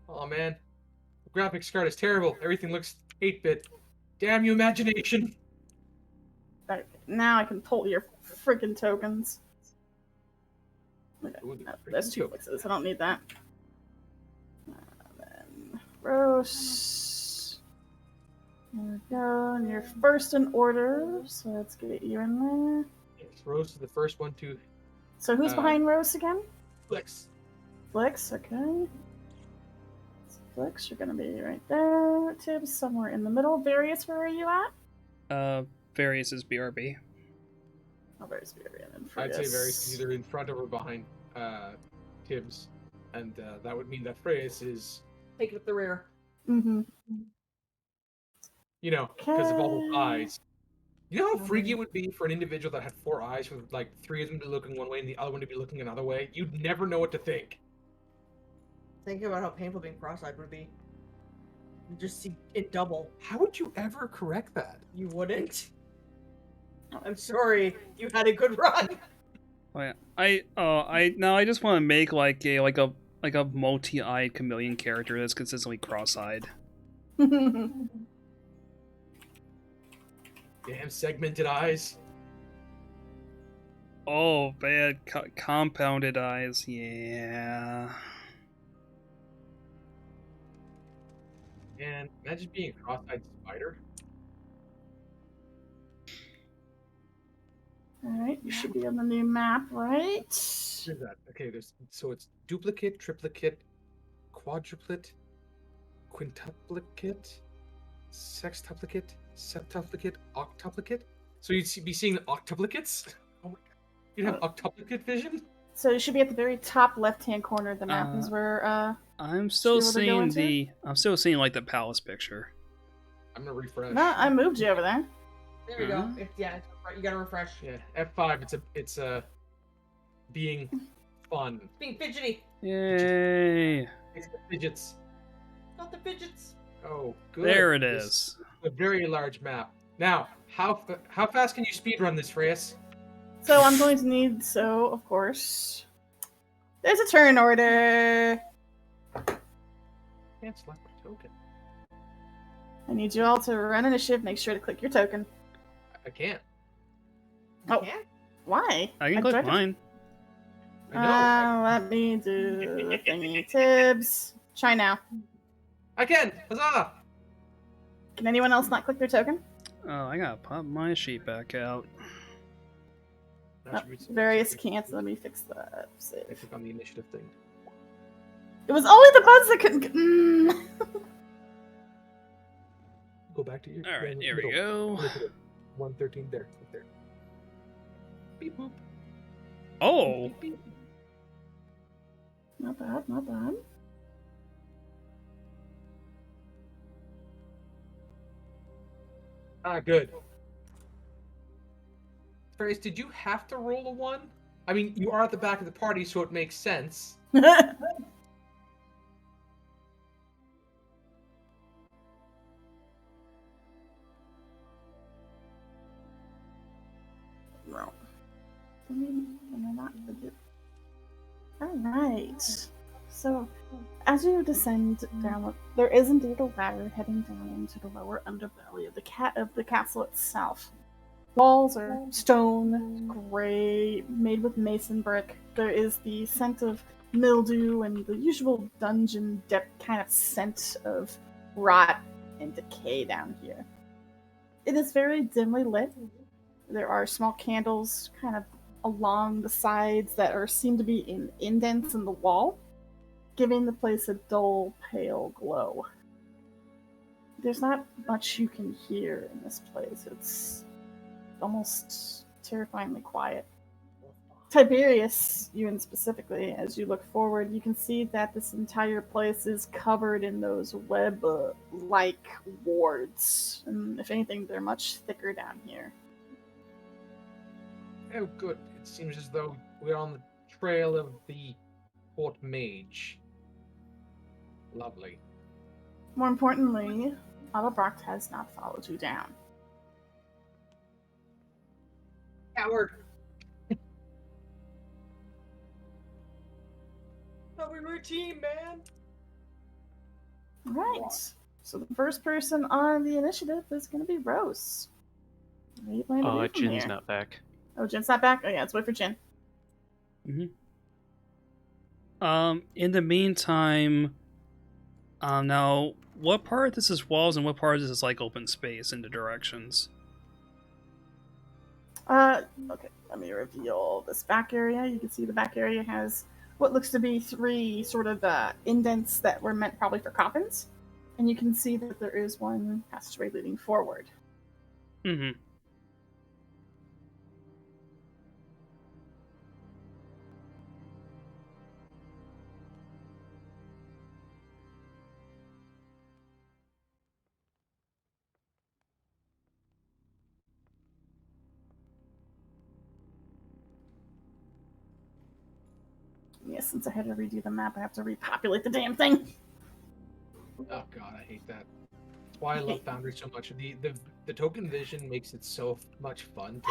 Oh man, the graphics card is terrible. Everything looks 8-bit. Damn you, imagination! Okay, now I can pull your freaking tokens. Okay, Ooh, no, freaking there's 2 tokens. fixes. I don't need that. Then roast. There we go. And you're first in order, so let's get you in there. Yes, Rose is the first one to So who's behind Rose again? flex. Flix, okay. Flix, you're gonna be right there. Tibbs, somewhere in the middle. Various, where are you at? Various is BRB. Oh, Various, and I'd say Varys is either in front or behind Tibbs, and that would mean that Freya's is, Take it up the rear. Mm-hmm. you know, because of all those Okay. eyes. You know how freaky it would be for an individual that had 4 eyes, with like 3 of them to be looking one way and the other one to be looking another way? You'd never know what to think. Think about how painful being cross-eyed would be. You just see it double. How would you ever correct that? You wouldn't. I'm sorry. You had a good run. Oh, yeah. I just want to make like a multi-eyed chameleon character that's consistently cross-eyed. Damn segmented eyes. Oh man, compounded eyes. Yeah. And imagine being a cross-eyed spider. Alright, you should be on the new map, right? What is that? Okay, so it's duplicate, triplicate, quadruplet, quintuplicate, sextuplicate, septuplicate, octuplicate. So you'd be seeing octuplicates? Oh my god. You'd have octuplicate vision? So you should be at the very top left-hand corner of the map is where I'm still should we be able to go seeing into? I'm still seeing like the palace picture. I'm gonna refresh. No, I moved you over there. There we go. It's right. You gotta refresh. Yeah, F5. It's being fun. It's being fidgety. Yay! It's the fidgets. Not the fidgets. Oh, good. There it This is. a very large map. Now, how fast can you speedrun this, Reyes? So I'm going to need, of course, there's a turn order. Can't select my token. I need you all to run initiative. Make sure to click your token. I can't. Oh, Yeah. why? I can click tried to- mine. I know. Let me do the thingy. Tibbs. Try now. I can. Huzzah! Can anyone else not click their token? Oh, I gotta pop my sheet back out. Now should we- Various can't. Let me fix that. I Save. click on the initiative thing. It was only the buttons that couldn't. Go back to your. All right, here middle. we go. 113 there. Right there. Beep boop. Oh, Beep, beep. Not bad, not bad. Ah, good. Ferris, did you have to roll a 1? I mean, you are at the back of the party, so it makes sense. No. Alright. So, as you descend down, there is indeed a ladder heading down into the lower underbelly of the castle itself. Walls are stone, gray, made with mason brick. There is the scent of mildew and the usual dungeon depth kind of scent of rot and decay down here. It is very dimly lit. There are small candles kind of along the sides that seem to be in indents in the wall, giving the place a dull, pale glow. There's not much you can hear in this place. It's almost terrifyingly quiet. Tiberius, Ewan specifically, as you look forward, you can see that this entire place is covered in those web-like wards. And if anything, they're much thicker down here. Oh, good. It seems as though we're on the trail of the Port Mage. Lovely. More importantly, Adalbrecht has not followed you down. Coward. Thought we were a team, man. Alright. So the first person on the initiative is going to be Rose. What are you planning to do from Jin's here? not back. Oh, Jin's not back? Oh yeah, let's wait for Jin. In the meantime, Now, what part of this is walls and what part of this is like open space into directions? Okay, let me reveal this back area. You can see the back area has what looks to be 3 sort of indents that were meant probably for coffins. And you can see that there is one passageway leading forward. Mm-hmm. Yes, since I had to redo the map, I have to repopulate the damn thing. Oh god, I hate that. That's why I love Foundry so much. The token vision makes it so much fun to.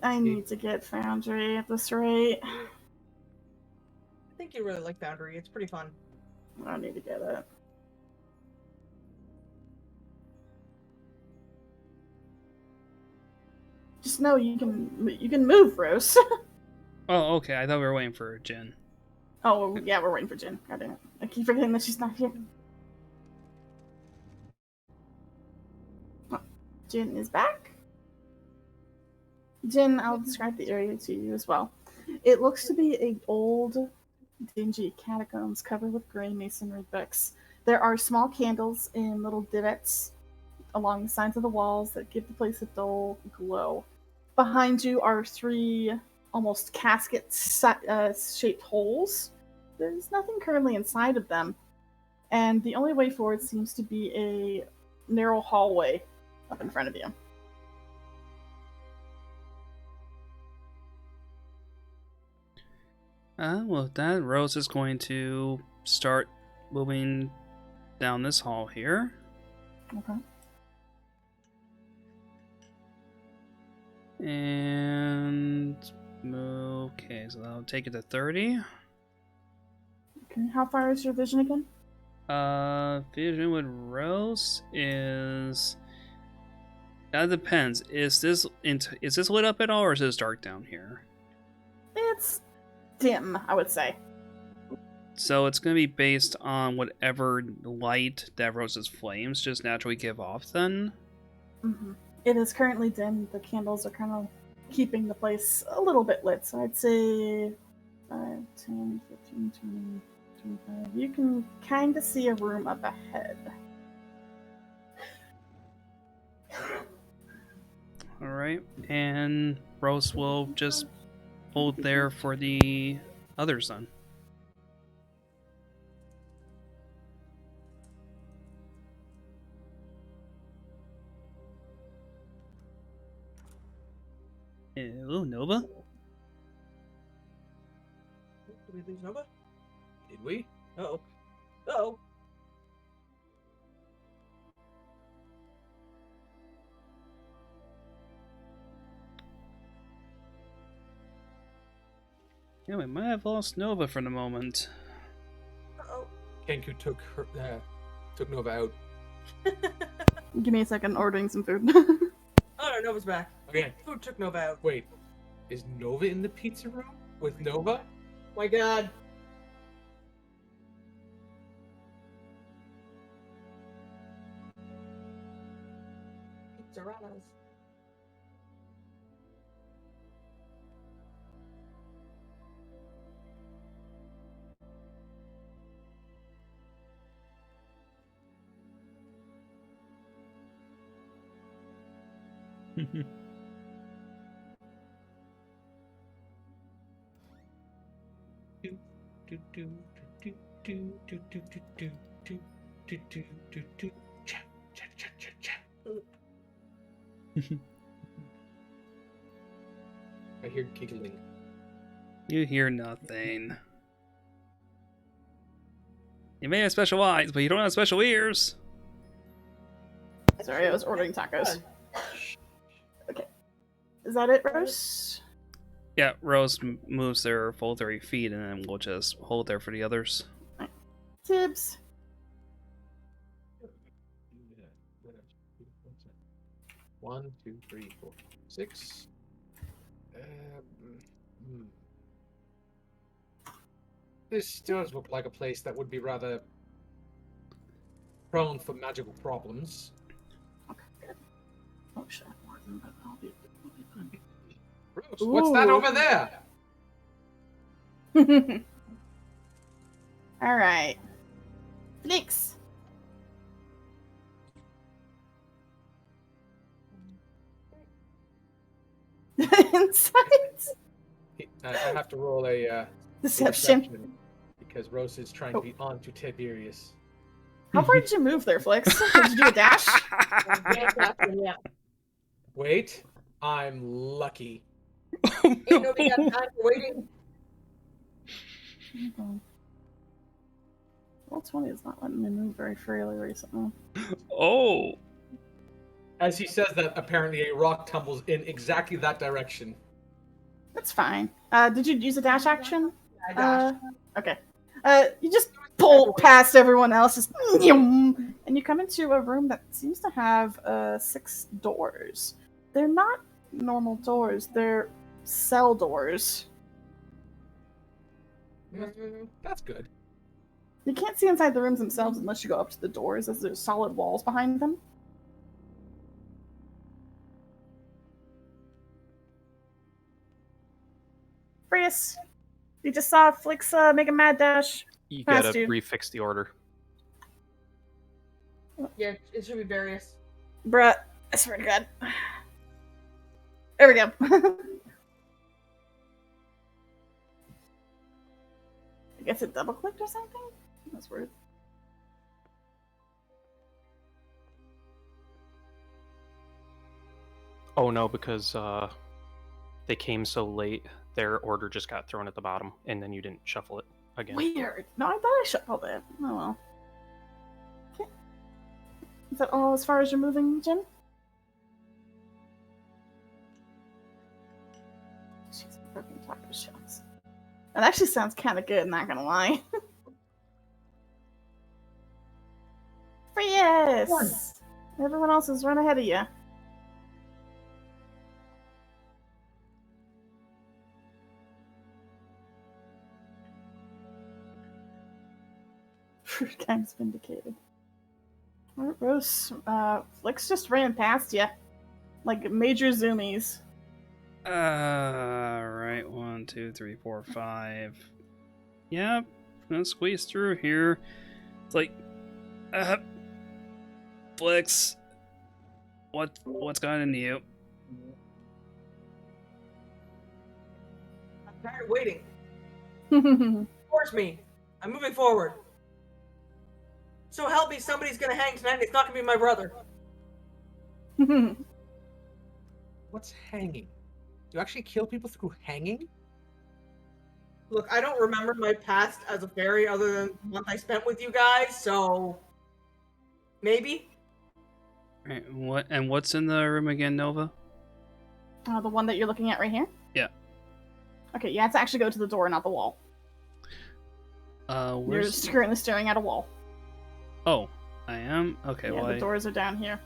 I need to get Foundry at this rate. I think you really like Foundry. It's pretty fun. I need to get it. Just know you can move, Rose. Oh, okay. I thought we were waiting for Jin. Oh yeah, we're waiting for Jin. God damn it! I keep forgetting that she's not here. Oh, Jin is back. Jin, I'll describe the area to you as well. It looks to be a old, dingy catacombs covered with gray masonry bricks. There are small candles in little divots along the sides of the walls that give the place a dull glow. Behind you are 3 almost casket-shaped holes. There's nothing currently inside of them, and the only way forward seems to be a narrow hallway up in front of you. Well, that Rose is going to start moving down this hall here. Okay. And okay, so that'll take it to 30. Okay. How far is your vision again? Vision with Rose is. That depends. Is this lit up at all, or is this dark down here? It's dim, I would say. So it's going to be based on whatever light that Rose's flames just naturally give off. Then. Mm-hmm. It is currently dim. The candles are kind of keeping the place a little bit lit. So I'd say 5, 10, 15, 20, 25. You can kind of see a room up ahead. All right, and Rose will just hold there for the others then. Hello, Nova. Did we lose Nova? Did we? Uh-oh. Uh-oh. Yeah, we might have lost Nova for the moment. Uh-oh. Kenku took Nova out. Give me a second, ordering some food. Oh no, Nova's back. Okay. Food took Nova out. Wait, is Nova in the pizza room with Nova? My god. Pizzaranas. I hear giggling. You hear nothing. You may have special eyes, but you don't have special ears. Sorry, I was ordering tacos. Okay. Is that it, Rose? Yeah, Rose moves their full 30 feet, and then we'll just hold there for the others. Tibbs. One, two, three, four, 6. This does look like a place that would be rather prone for magical problems. Okay, good. Oh shit, but I'll be fine. Rose, what's that over there? All right, Flix. Insight. I have to roll a Deception. because Rose is trying to be on to Tiberius. How far did you move there, Flix? Did you do a dash? Yeah. Wait, I'm lucky. Ain't nobody got time for waiting. Roll 20 is not letting me move very freely recently. Oh. As he says that, apparently a rock tumbles in exactly that direction. That's fine. Did you use a dash action? I dashed. Okay. You just pull past everyone else, just and you come into a room that seems to have 6 doors. They're not normal doors, they're cell doors. That's good. You can't see inside the rooms themselves unless you go up to the doors, as there's solid walls behind them. Frius, you just saw Flix make a mad dash. You Past gotta you. refix the order. Yeah, it should be various. Bruh, I swear to God. There we go. I guess it double clicked or something? That's weird. Oh no, because they came so late, their order just got thrown at the bottom, and then you didn't shuffle it again. Weird. No, I thought I shuffled it. Oh well. Okay. Is that all as far as you're moving, Jen? She's broken taco shells. That actually sounds kind of good, not gonna lie. Frius! Everyone else is run ahead of you. Time's vindicated. Rose, Flix just ran past you. Like major zoomies. Right. 1, 2, 3, 4, 5. Yep. Gonna squeeze through here. It's like, Flix. What's got into you? I'm tired of waiting. Force me. I'm moving forward. So help me, somebody's gonna hang tonight, and it's not gonna be my brother. What's hanging? You actually kill people through hanging? Look, I don't remember my past as a fairy other than the month I spent with you guys, so maybe. Right, what's in the room again, Nova? The one that you're looking at right here? Yeah. Okay, you have to actually go to the door, not the wall. You're Where's... just currently staring at a wall. Oh, I am? Okay, Yeah, well the doors are down here.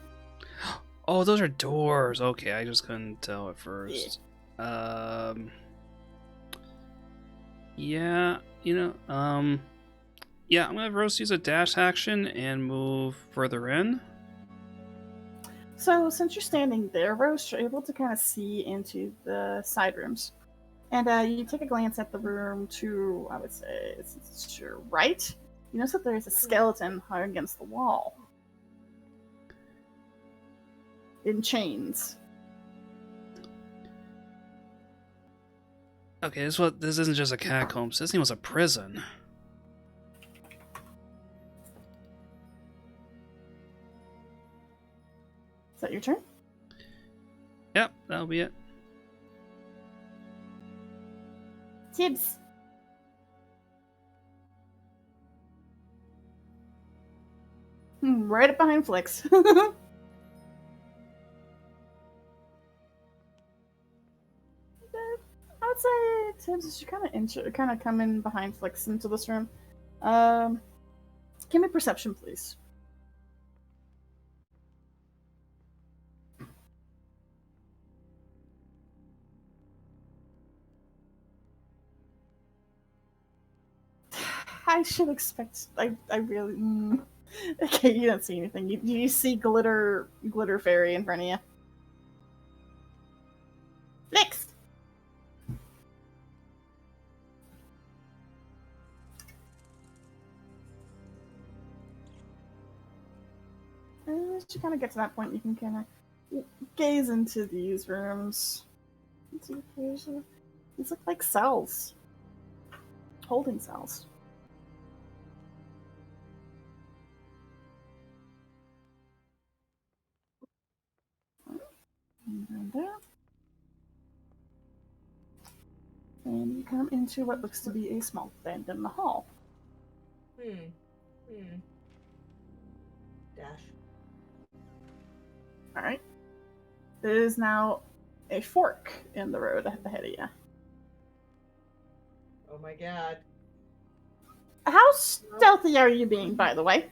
Oh, those are doors. Okay, I just couldn't tell at first. Yeah, yeah, I'm gonna have Rose use a dash action and move further in. So, since you're standing there, Rose, you're able to kind of see into the side rooms. And you take a glance at the room to, I would say, it's to your right. You notice that there's a skeleton hung against the wall. In chains. Okay, this isn't just a catacombs. This thing was a prison. Is that your turn? Yep, that'll be it. Tibbs. Right up behind Flix. I would say Tibbs, you kind of come in behind Flix into this room. Give me perception, please. I should expect. I really. Okay, you don't see anything. You see glitter fairy in front of you. Next. As you kind of get to that point, you can kind of gaze into these rooms. These look like cells. Holding cells. And there. And you come into what looks to be a small bend in the hall. Dash. Alright. There is now a fork in the road ahead of you. Oh my god. How stealthy are you being, by the way?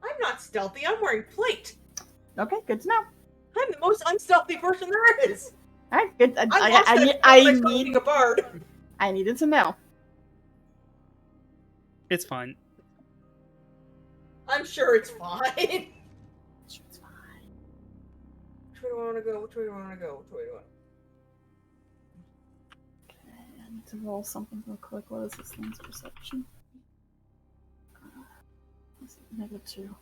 I'm not stealthy, I'm wearing plate. Okay, good to know. I'm the most unstealthy person there is. Alright, good. I needed to know. It's fine. I'm sure it's fine. Sure, it's fine. Which way do I want to go? Which way do I want to go? Which way do I... Okay, I need to roll something real quick. What is this thing's perception? -2.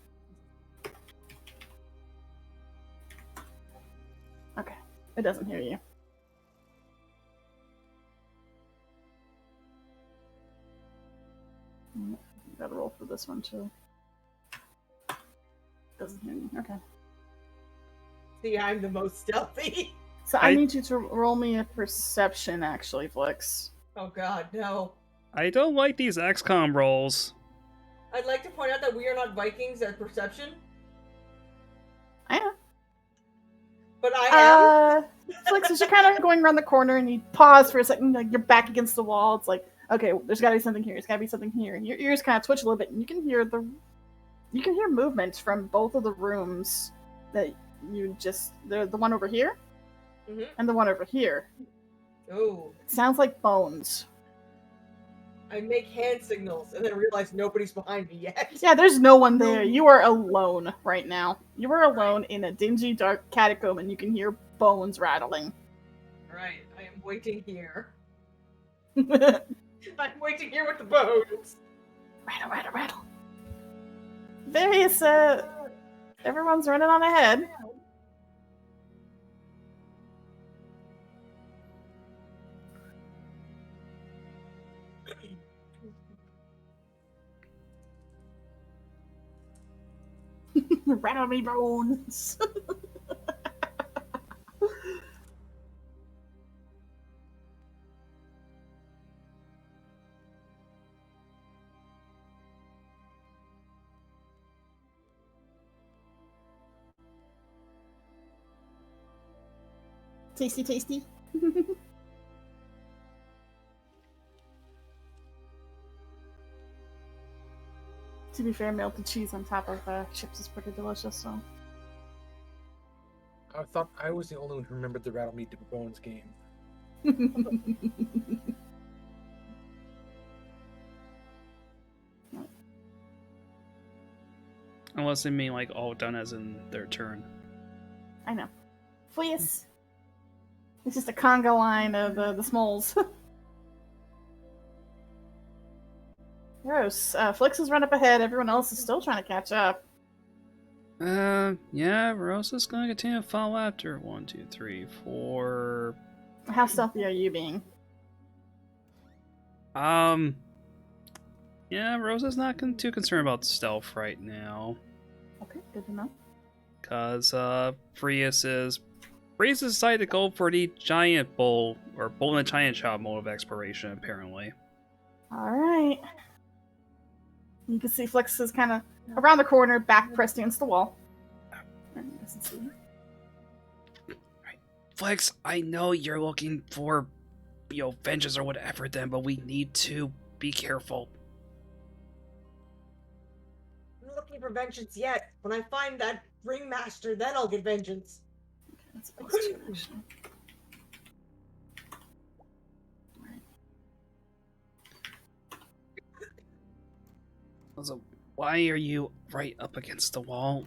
Okay, it doesn't hear you. Gotta roll for this one too. Doesn't hear me. Okay. See, I'm the most stealthy. So I need you to roll me a perception, actually, Flix. Oh god, no. I don't like these XCOM rolls. I'd like to point out that we are not Vikings at perception. I know. But I am. Flix, as you're kind of going around the corner and you pause for a second, like you're back against the wall. It's like, okay, there's gotta be something here. There's gotta be something here. And your ears kind of twitch a little bit, and you can hear movement from both of the rooms that you just the one over here and the one over here. Oh. It sounds like bones. I make hand signals and then realize nobody's behind me yet. Yeah, there's no one there. You are alone right now. You are alone in a dingy, dark catacomb, and you can hear bones rattling. Right, I am waiting here. Rattle, I'm waiting here with the bones. rattle. Various, everyone's running on ahead. Rattle me bones. Tasty, tasty. To be fair, melted cheese on top of chips is pretty delicious, so. I thought I was the only one who remembered the Rattle Me Bones game. Unless they mean like all done as in their turn. I know. Please. It's just a conga line of the smalls. Gross. Flix has run up ahead. Everyone else is still trying to catch up. Yeah, Rosa's gonna continue to follow after. 1, 2, 3, 4. How stealthy are you being? Yeah, Rosa's not too concerned about stealth right now. Okay, good to know. Cause, Frias decided to go for the giant bull, or bull in a giant child mode of exploration, apparently. Alright. You can see Flix is kind of around the corner, back pressed against the wall. Flex, I know you're looking for, vengeance or whatever then, but we need to be careful. I'm not looking for vengeance yet. When I find that ringmaster, then I'll get vengeance. Okay, that's a +2, actually. Also, Why are you right up against the wall?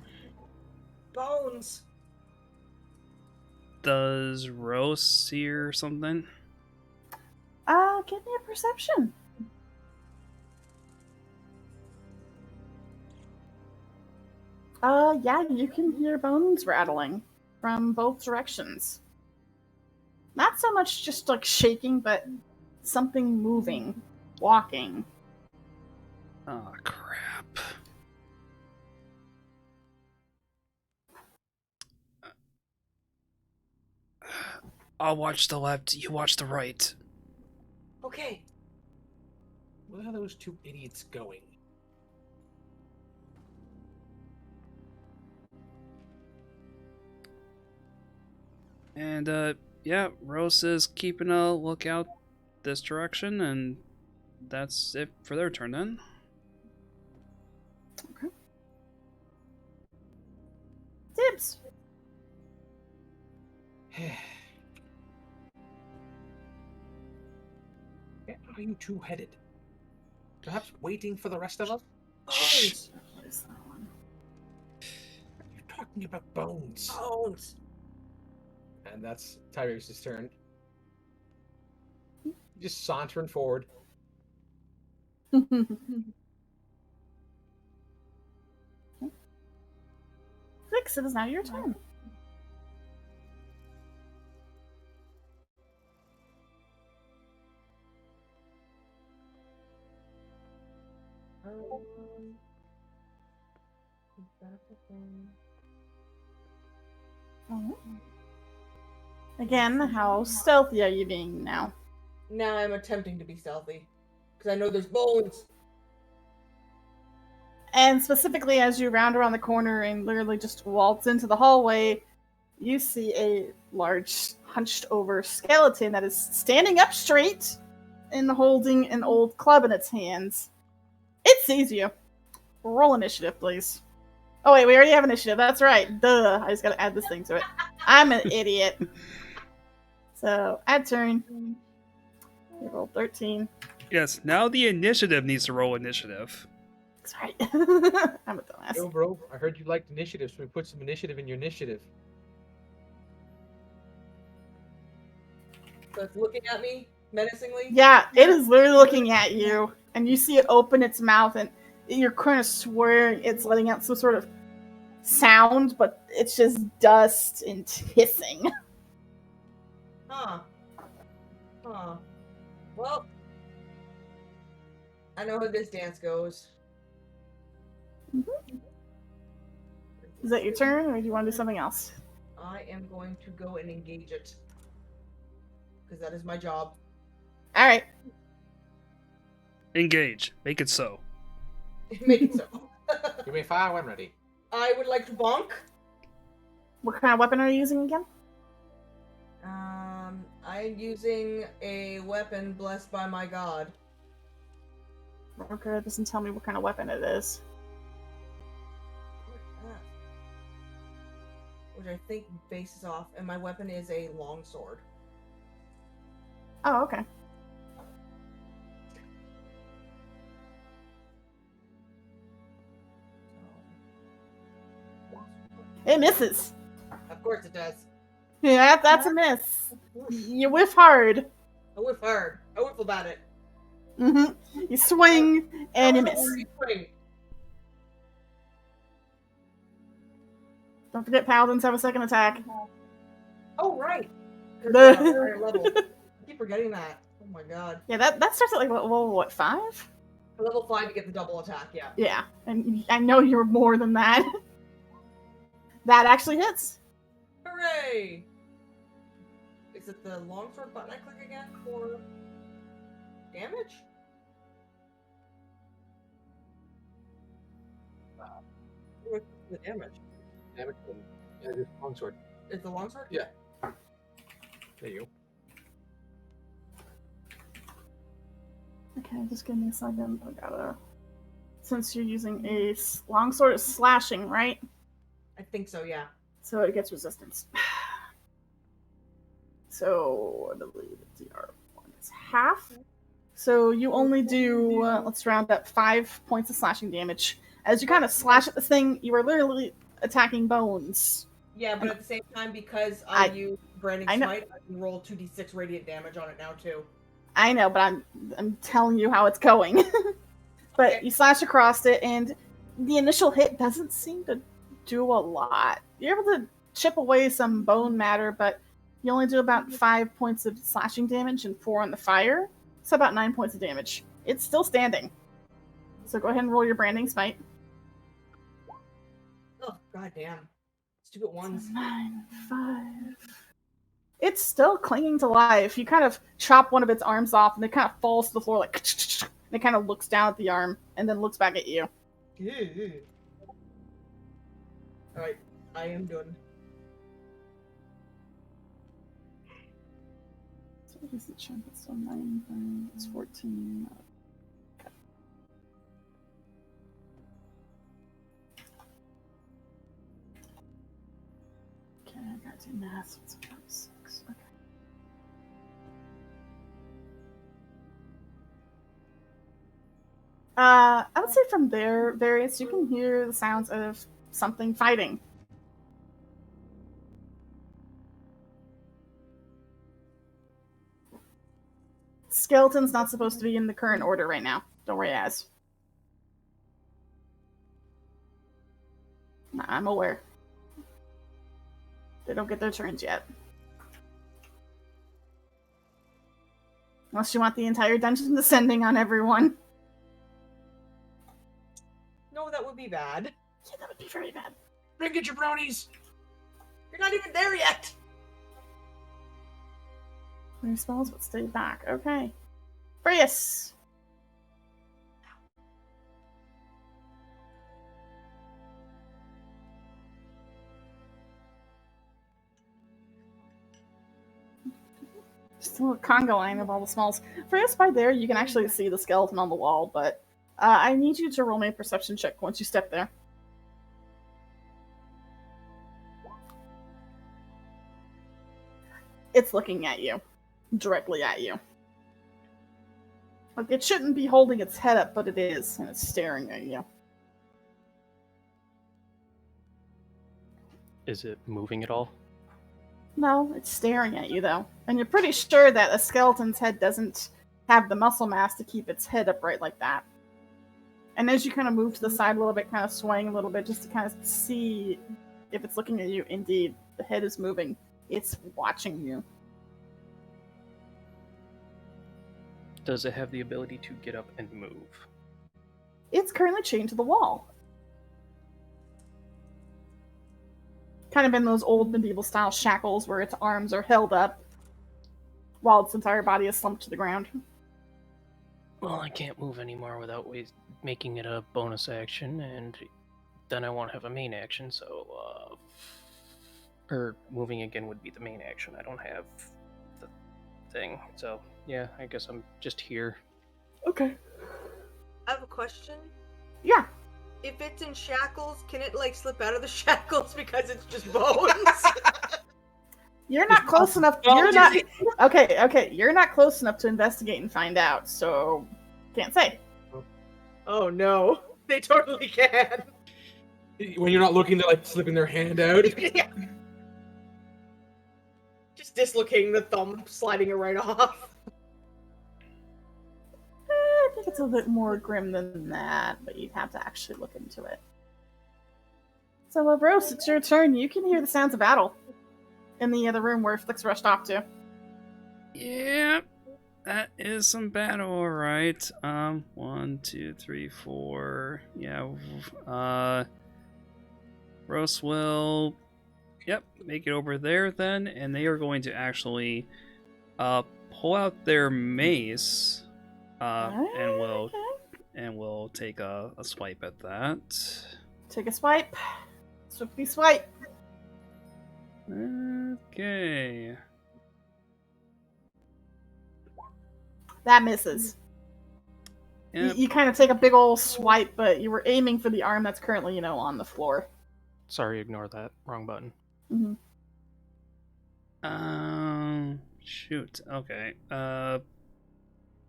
Bones. Does Rose see or something? Give me a perception. Yeah, you can hear bones rattling from both directions. Not so much just like shaking, but something moving, walking. Oh, crap. I'll watch the left, you watch the right. Okay. Where are those two idiots going? And, yeah, Rose is keeping a lookout this direction, and that's it for their turn then. Dibs. Where are you two headed? Perhaps waiting for the rest of us? Bones. What is that one? You're talking about bones. Bones. And that's Tiberius' turn. Just sauntering forward. Fix, it is now your turn. Again, how stealthy are you being now? Now I'm attempting to be stealthy. Because I know there's bones. And specifically, as you round around the corner and literally just waltz into the hallway, you see a large, hunched-over skeleton that is standing up straight and holding an old club in its hands. It sees you. Roll initiative, please. Oh wait, we already have initiative. That's right. Duh. I just gotta add this thing to it. I'm an idiot. So, add turn. You rolled 13. Yes, now the initiative needs to roll initiative. Sorry. I'm a dumbass. Yo, bro, I heard you liked initiative, so we put some initiative in your initiative. So it's looking at me menacingly. Yeah, it is literally looking at you, and you see it open its mouth, and you're kind of swearing it's letting out some sort of sound, but it's just dust and hissing. Huh. Well, I know how this dance goes. Is that your turn, or do you want to do something else? I am going to go and engage it. Because that is my job. Alright. Engage. Make it so. Make it so. You may fire when ready. I would like to bonk. What kind of weapon are you using again? I'm using a weapon blessed by my god. Okay, it doesn't tell me what kind of weapon it is. Which I think bases off, and my weapon is a longsword. Oh, okay. It misses. Of course it does. Yeah, that's a miss. You whiff hard. I whiff hard. I whiff about it. You swing, and you miss. Swing. Don't forget paladins have a second attack. Oh, right. The- Higher level. I keep forgetting that. Oh my god. Yeah, that starts at like level, what, 5? Level 5 to get the double attack, yeah. Yeah, and I know you're more than that. That actually hits. Hooray! Is it the longsword button I click again for damage? What's the damage? Damage. Yeah, just longsword. Is the longsword? Yeah. There you go. Okay, just give me a second. I gotta. Since you're using a longsword, it's slashing, right? I think so, yeah. So it gets resistance. So I believe the DR1 is half. So you only do, let's round up, 5 points of slashing damage. As you kind of slash at this thing, you are literally attacking bones. Yeah, but at the same time, because I- I use Branding I know. Smite, I can roll 2d6 radiant damage on it now, too. I know, but I'm telling you how it's going. But Okay. you slash across it, and the initial hit doesn't seem to do a lot. You're able to chip away some bone matter, but you only do about 5 points of slashing damage and 4 on the fire. So about 9 points of damage. It's still standing. So go ahead and roll your branding smite. Oh, goddamn. Stupid ones. 9, 5. It's still clinging to life. You kind of chop one of its arms off, and it kind of falls to the floor like. And it kind of looks down at the arm, and then looks back at you. Alright, I am done. So what is the chunk? It's still 9, it's 14. Okay, I gotta do math. What's 6? Okay. I would say from there, Various, you can hear the sounds of something fighting. Skeleton's not supposed to be in the current order right now. Don't worry, Az. I'm aware. They don't get their turns yet. Unless you want the entire dungeon descending on everyone. No, that would be bad. Yeah, that would be very bad. Bring it, jabronis! You're not even there yet! Your spells would stay back. Okay. Brius! Just a little conga line of all the smalls. Brius, by there, you can actually see the skeleton on the wall, but I need you to roll me a perception check once you step there. It's looking at you. Directly at you. Like, it shouldn't be holding its head up, but it is, and it's staring at you. Is it moving at all? No, it's staring at you, though. And you're pretty sure that a skeleton's head doesn't have the muscle mass to keep its head upright like that. And as you kind of move to the side a little bit, kind of swaying a little bit, just to kind of see if it's looking at you, indeed, the head is moving. It's watching you. Does it have the ability to get up and move? It's currently chained to the wall. Kind of in those old medieval style shackles where its arms are held up while its entire body is slumped to the ground. Well, I can't move anymore without making it a bonus action, and then I won't have a main action, so, or moving again would be the main action. I don't have the thing, so, yeah, I guess I'm just here. Okay. I have a question. Yeah. If it's in shackles, can it, like, slip out of the shackles because it's just bones? You're not close enough. You're not. Okay. You're not close enough to investigate and find out, so can't say. Oh no, they totally can. When you're not looking, they're like slipping their hand out. Yeah. Just dislocating the thumb, sliding it right off. I think it's a bit more grim than that, but you'd have to actually look into it. So, Rose, it's your turn. You can hear the sounds of battle in the other room where Flix rushed off to. Yep, that is some battle, alright. 1, 2, 3, 4. Yeah, Rose will, make it over there then, and they are going to actually, pull out their mace, and we'll take a swipe at that. Take a swipe. Swiftly swipe. Okay. That misses. Yep. You kind of take a big old swipe, but you were aiming for the arm that's currently, on the floor. Sorry, ignore that. Wrong button. Mm-hmm. Shoot. Okay.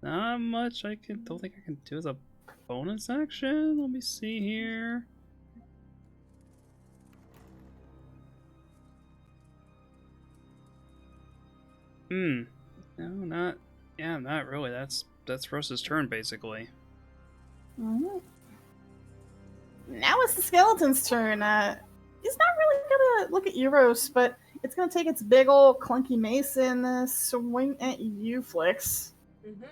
not much don't think I can do as a bonus action. Let me see here. No, not really. That's Rose's turn, basically. Mhm. Now it's the skeleton's turn. He's not really gonna look at you, Rose, but it's gonna take its big old clunky mace and swing at you, Flix. Mm-hmm.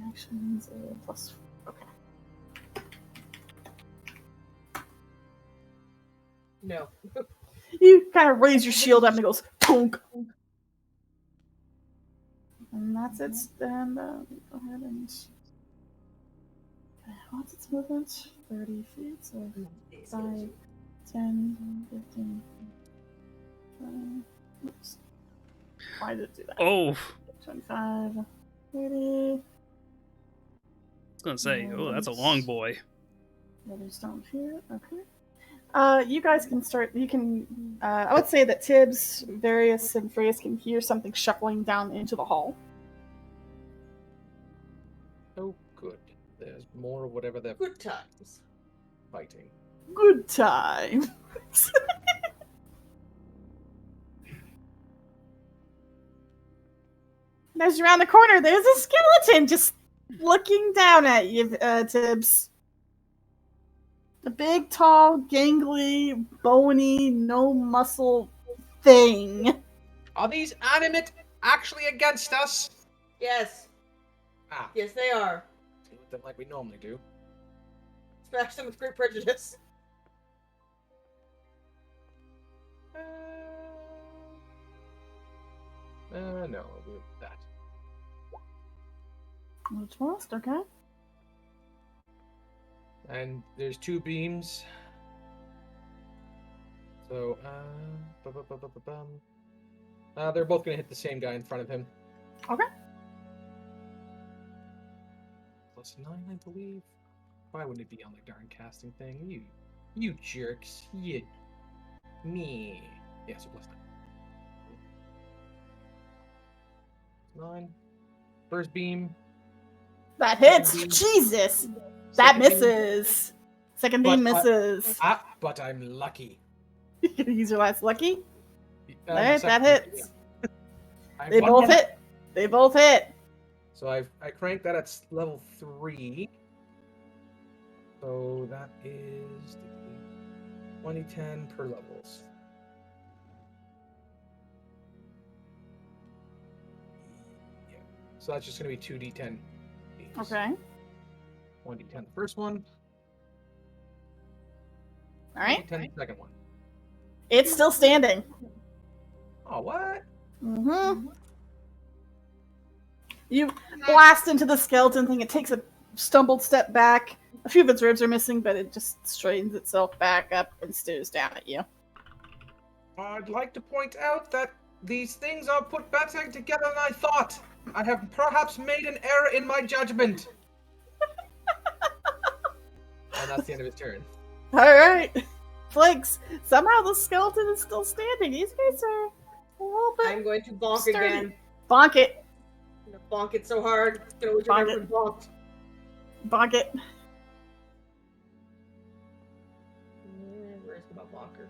Actions plus. Okay. No. You kind of raise your shield up and it goes punk. And that's it. Then go ahead and. What's its movement? 30 feet. So 5, 10, 15. Oops. Why did it do that? Oh, 25, 30. I was gonna say, that's a long boy. Others don't here. Okay. You guys can start. You can. I would say that Tibbs, Various, and Freya can hear something shuffling down into the hall. Oh, good. There's more of whatever they're Good times. fighting. Good time. And as you're around the corner, there's a skeleton just looking down at you, Tibbs. A big, tall, gangly, bony, no muscle thing. Are these animate actually against us? Yes. Ah, Yes, they are. deal with them like we normally do. Smash them with great prejudice. No, I'll do that. Which lost, okay. And there's 2 beams. So, they're both gonna hit the same guy in front of him. Okay. +9, I believe. Why wouldn't it be on the darn casting thing? You jerks. Me. Yeah, so +9. 9. First beam. That hits. Second beam. Jesus. That Second beam. misses. Second beam But misses. But I'm lucky. You can use your last lucky. Second That beam, hits. yeah. I They won both one. hit. They both hit. So I cranked that at level 3. So that is 2010 per levels. Yeah. So that's just gonna be 2d10. Okay. 1d10 the first one. All right. 1d10 the second one. It's still standing. Oh, what? Mm-hmm. You blast into the skeleton thing. It takes a stumbled step back. A few of its ribs are missing, but it just straightens itself back up and stares down at you. I'd like to point out that these things are put better together than I thought. I have perhaps made an error in my judgment. And that's the end of his turn. All right. Flakes. Somehow the skeleton is still standing. These guys are a little bit I'm going to bonk sturdy. again. Bonk it. I'm gonna bonk it so hard. It's gonna wish Bonk I never it. been bonked. Bonk it. Where's the bonker?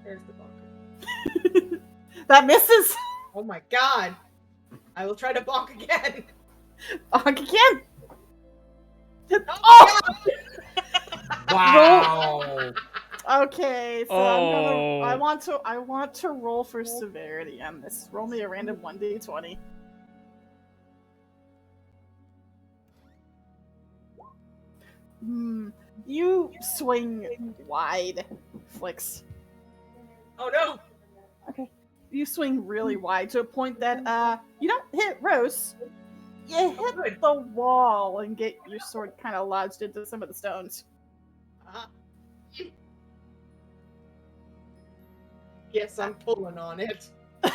There's the bonker. That misses. Oh my god! I will try to bonk again. Bonk again. Oh! Wow. Okay, so Oh. I want to roll for severity on this. Roll me a random 1d20. You swing wide, Flicks. Oh no! Okay. You swing really wide to a point that you don't hit Rose. You hit good. the wall and get your sword kind of lodged into some of the stones. Yes, I'm pulling on it. At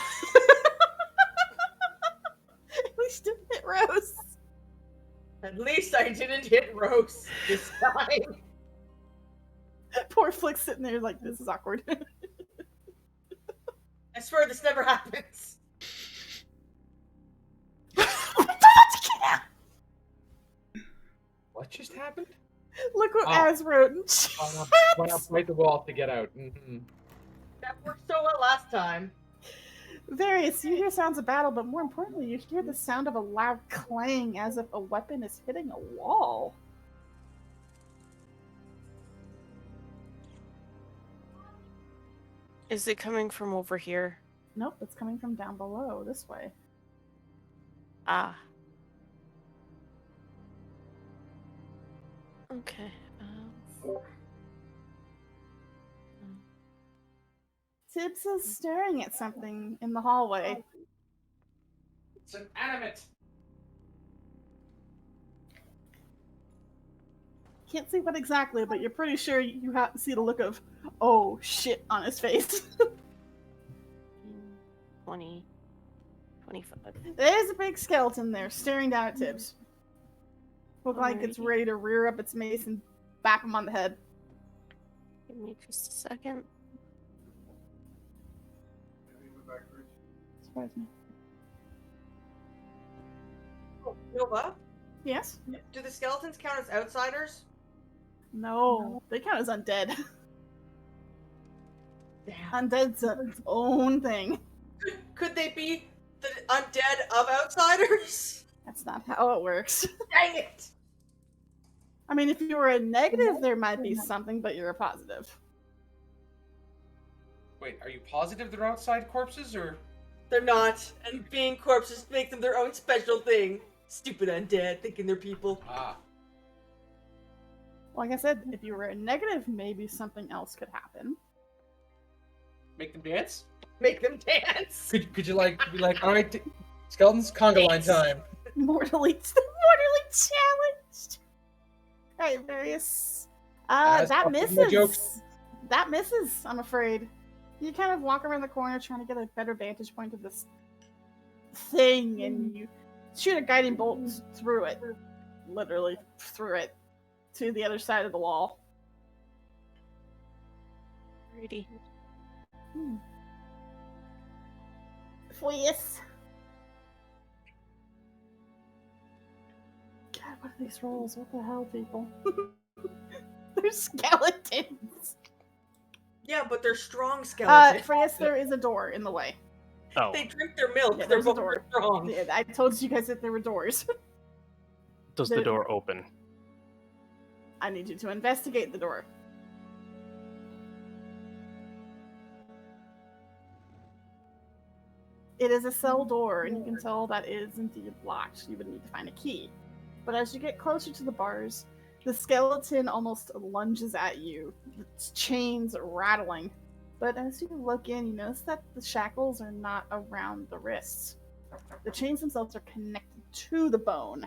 least you didn't hit Rose. At least I didn't hit Rose this time. Poor Flick sitting there like, this is awkward. I swear this never happens. What just happened? Look what Oh. Az wrote in Went up right the wall to get out. Mm-hmm. That worked so well last time. Various, you hear sounds of battle, but more importantly, you hear the sound of a loud clang as if a weapon is hitting a wall. Is it coming from over here? Nope, it's coming from down below, this way. Ah. Okay. Tibbs is staring at something in the hallway. It's an animate. Can't see what exactly, but you're pretty sure you have to see the look of, oh shit, on his face. 20, 25. There's a big skeleton there, staring down at Tibbs. Look like it's Alrighty. ready to rear up its mace and bap him on the head. Give me just a second. Surprise me. Oh, Nova, Yes? do the skeletons count as outsiders? No, they count as undead. Damn. Undead's its own thing. Could they be the undead of outsiders? That's not how it works. Dang it! I mean, if you were a negative, there might be something, but you're a positive. Wait, are you positive they're outside corpses, or? They're not, and being corpses make them their own special thing. Stupid undead, thinking they're people. Ah. Like I said, if you were a negative, maybe something else could happen. Make them dance? Make them dance! Could you like be like, all right, skeletons, conga line time? Mortally challenged. All right, various. That's That fucking misses. no jokes. That misses. I'm afraid. You kind of walk around the corner trying to get a better vantage point of this thing, and you shoot a guiding bolt through it, literally through it, to the other side of the wall. Alrighty. Please. God, what are these rolls? What the hell, people? They're skeletons. Yeah, but they're strong skeletons. For yes, there is a door in the way. Oh, They drink their milk, Yeah, they're there's a both door. strong. Yeah, I told you guys that there were doors. does the door open? I need you to investigate the door. It is a cell door, and you can tell that it is indeed locked. You would need to find a key. But as you get closer to the bars, the skeleton almost lunges at you, its chains rattling. But as you look in, you notice that the shackles are not around the wrists. The chains themselves are connected to the bone.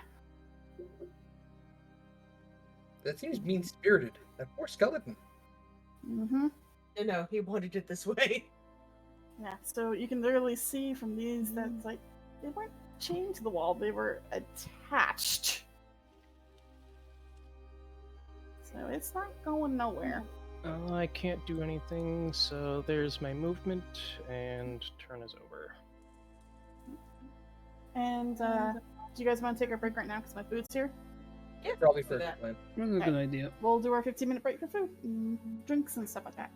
That seems mean-spirited. That poor skeleton. Mm-hmm. No, he wanted it this way. Yeah, so you can literally see from these that it's like they weren't chained to the wall, they were attached. So it's not going nowhere. I can't do anything, so there's my movement, and turn is over. And do you guys want to take a break right now because my food's here? Yeah, Probably for first that. plan. That's a good idea. We'll do our 15-minute break for food and drinks and stuff like that.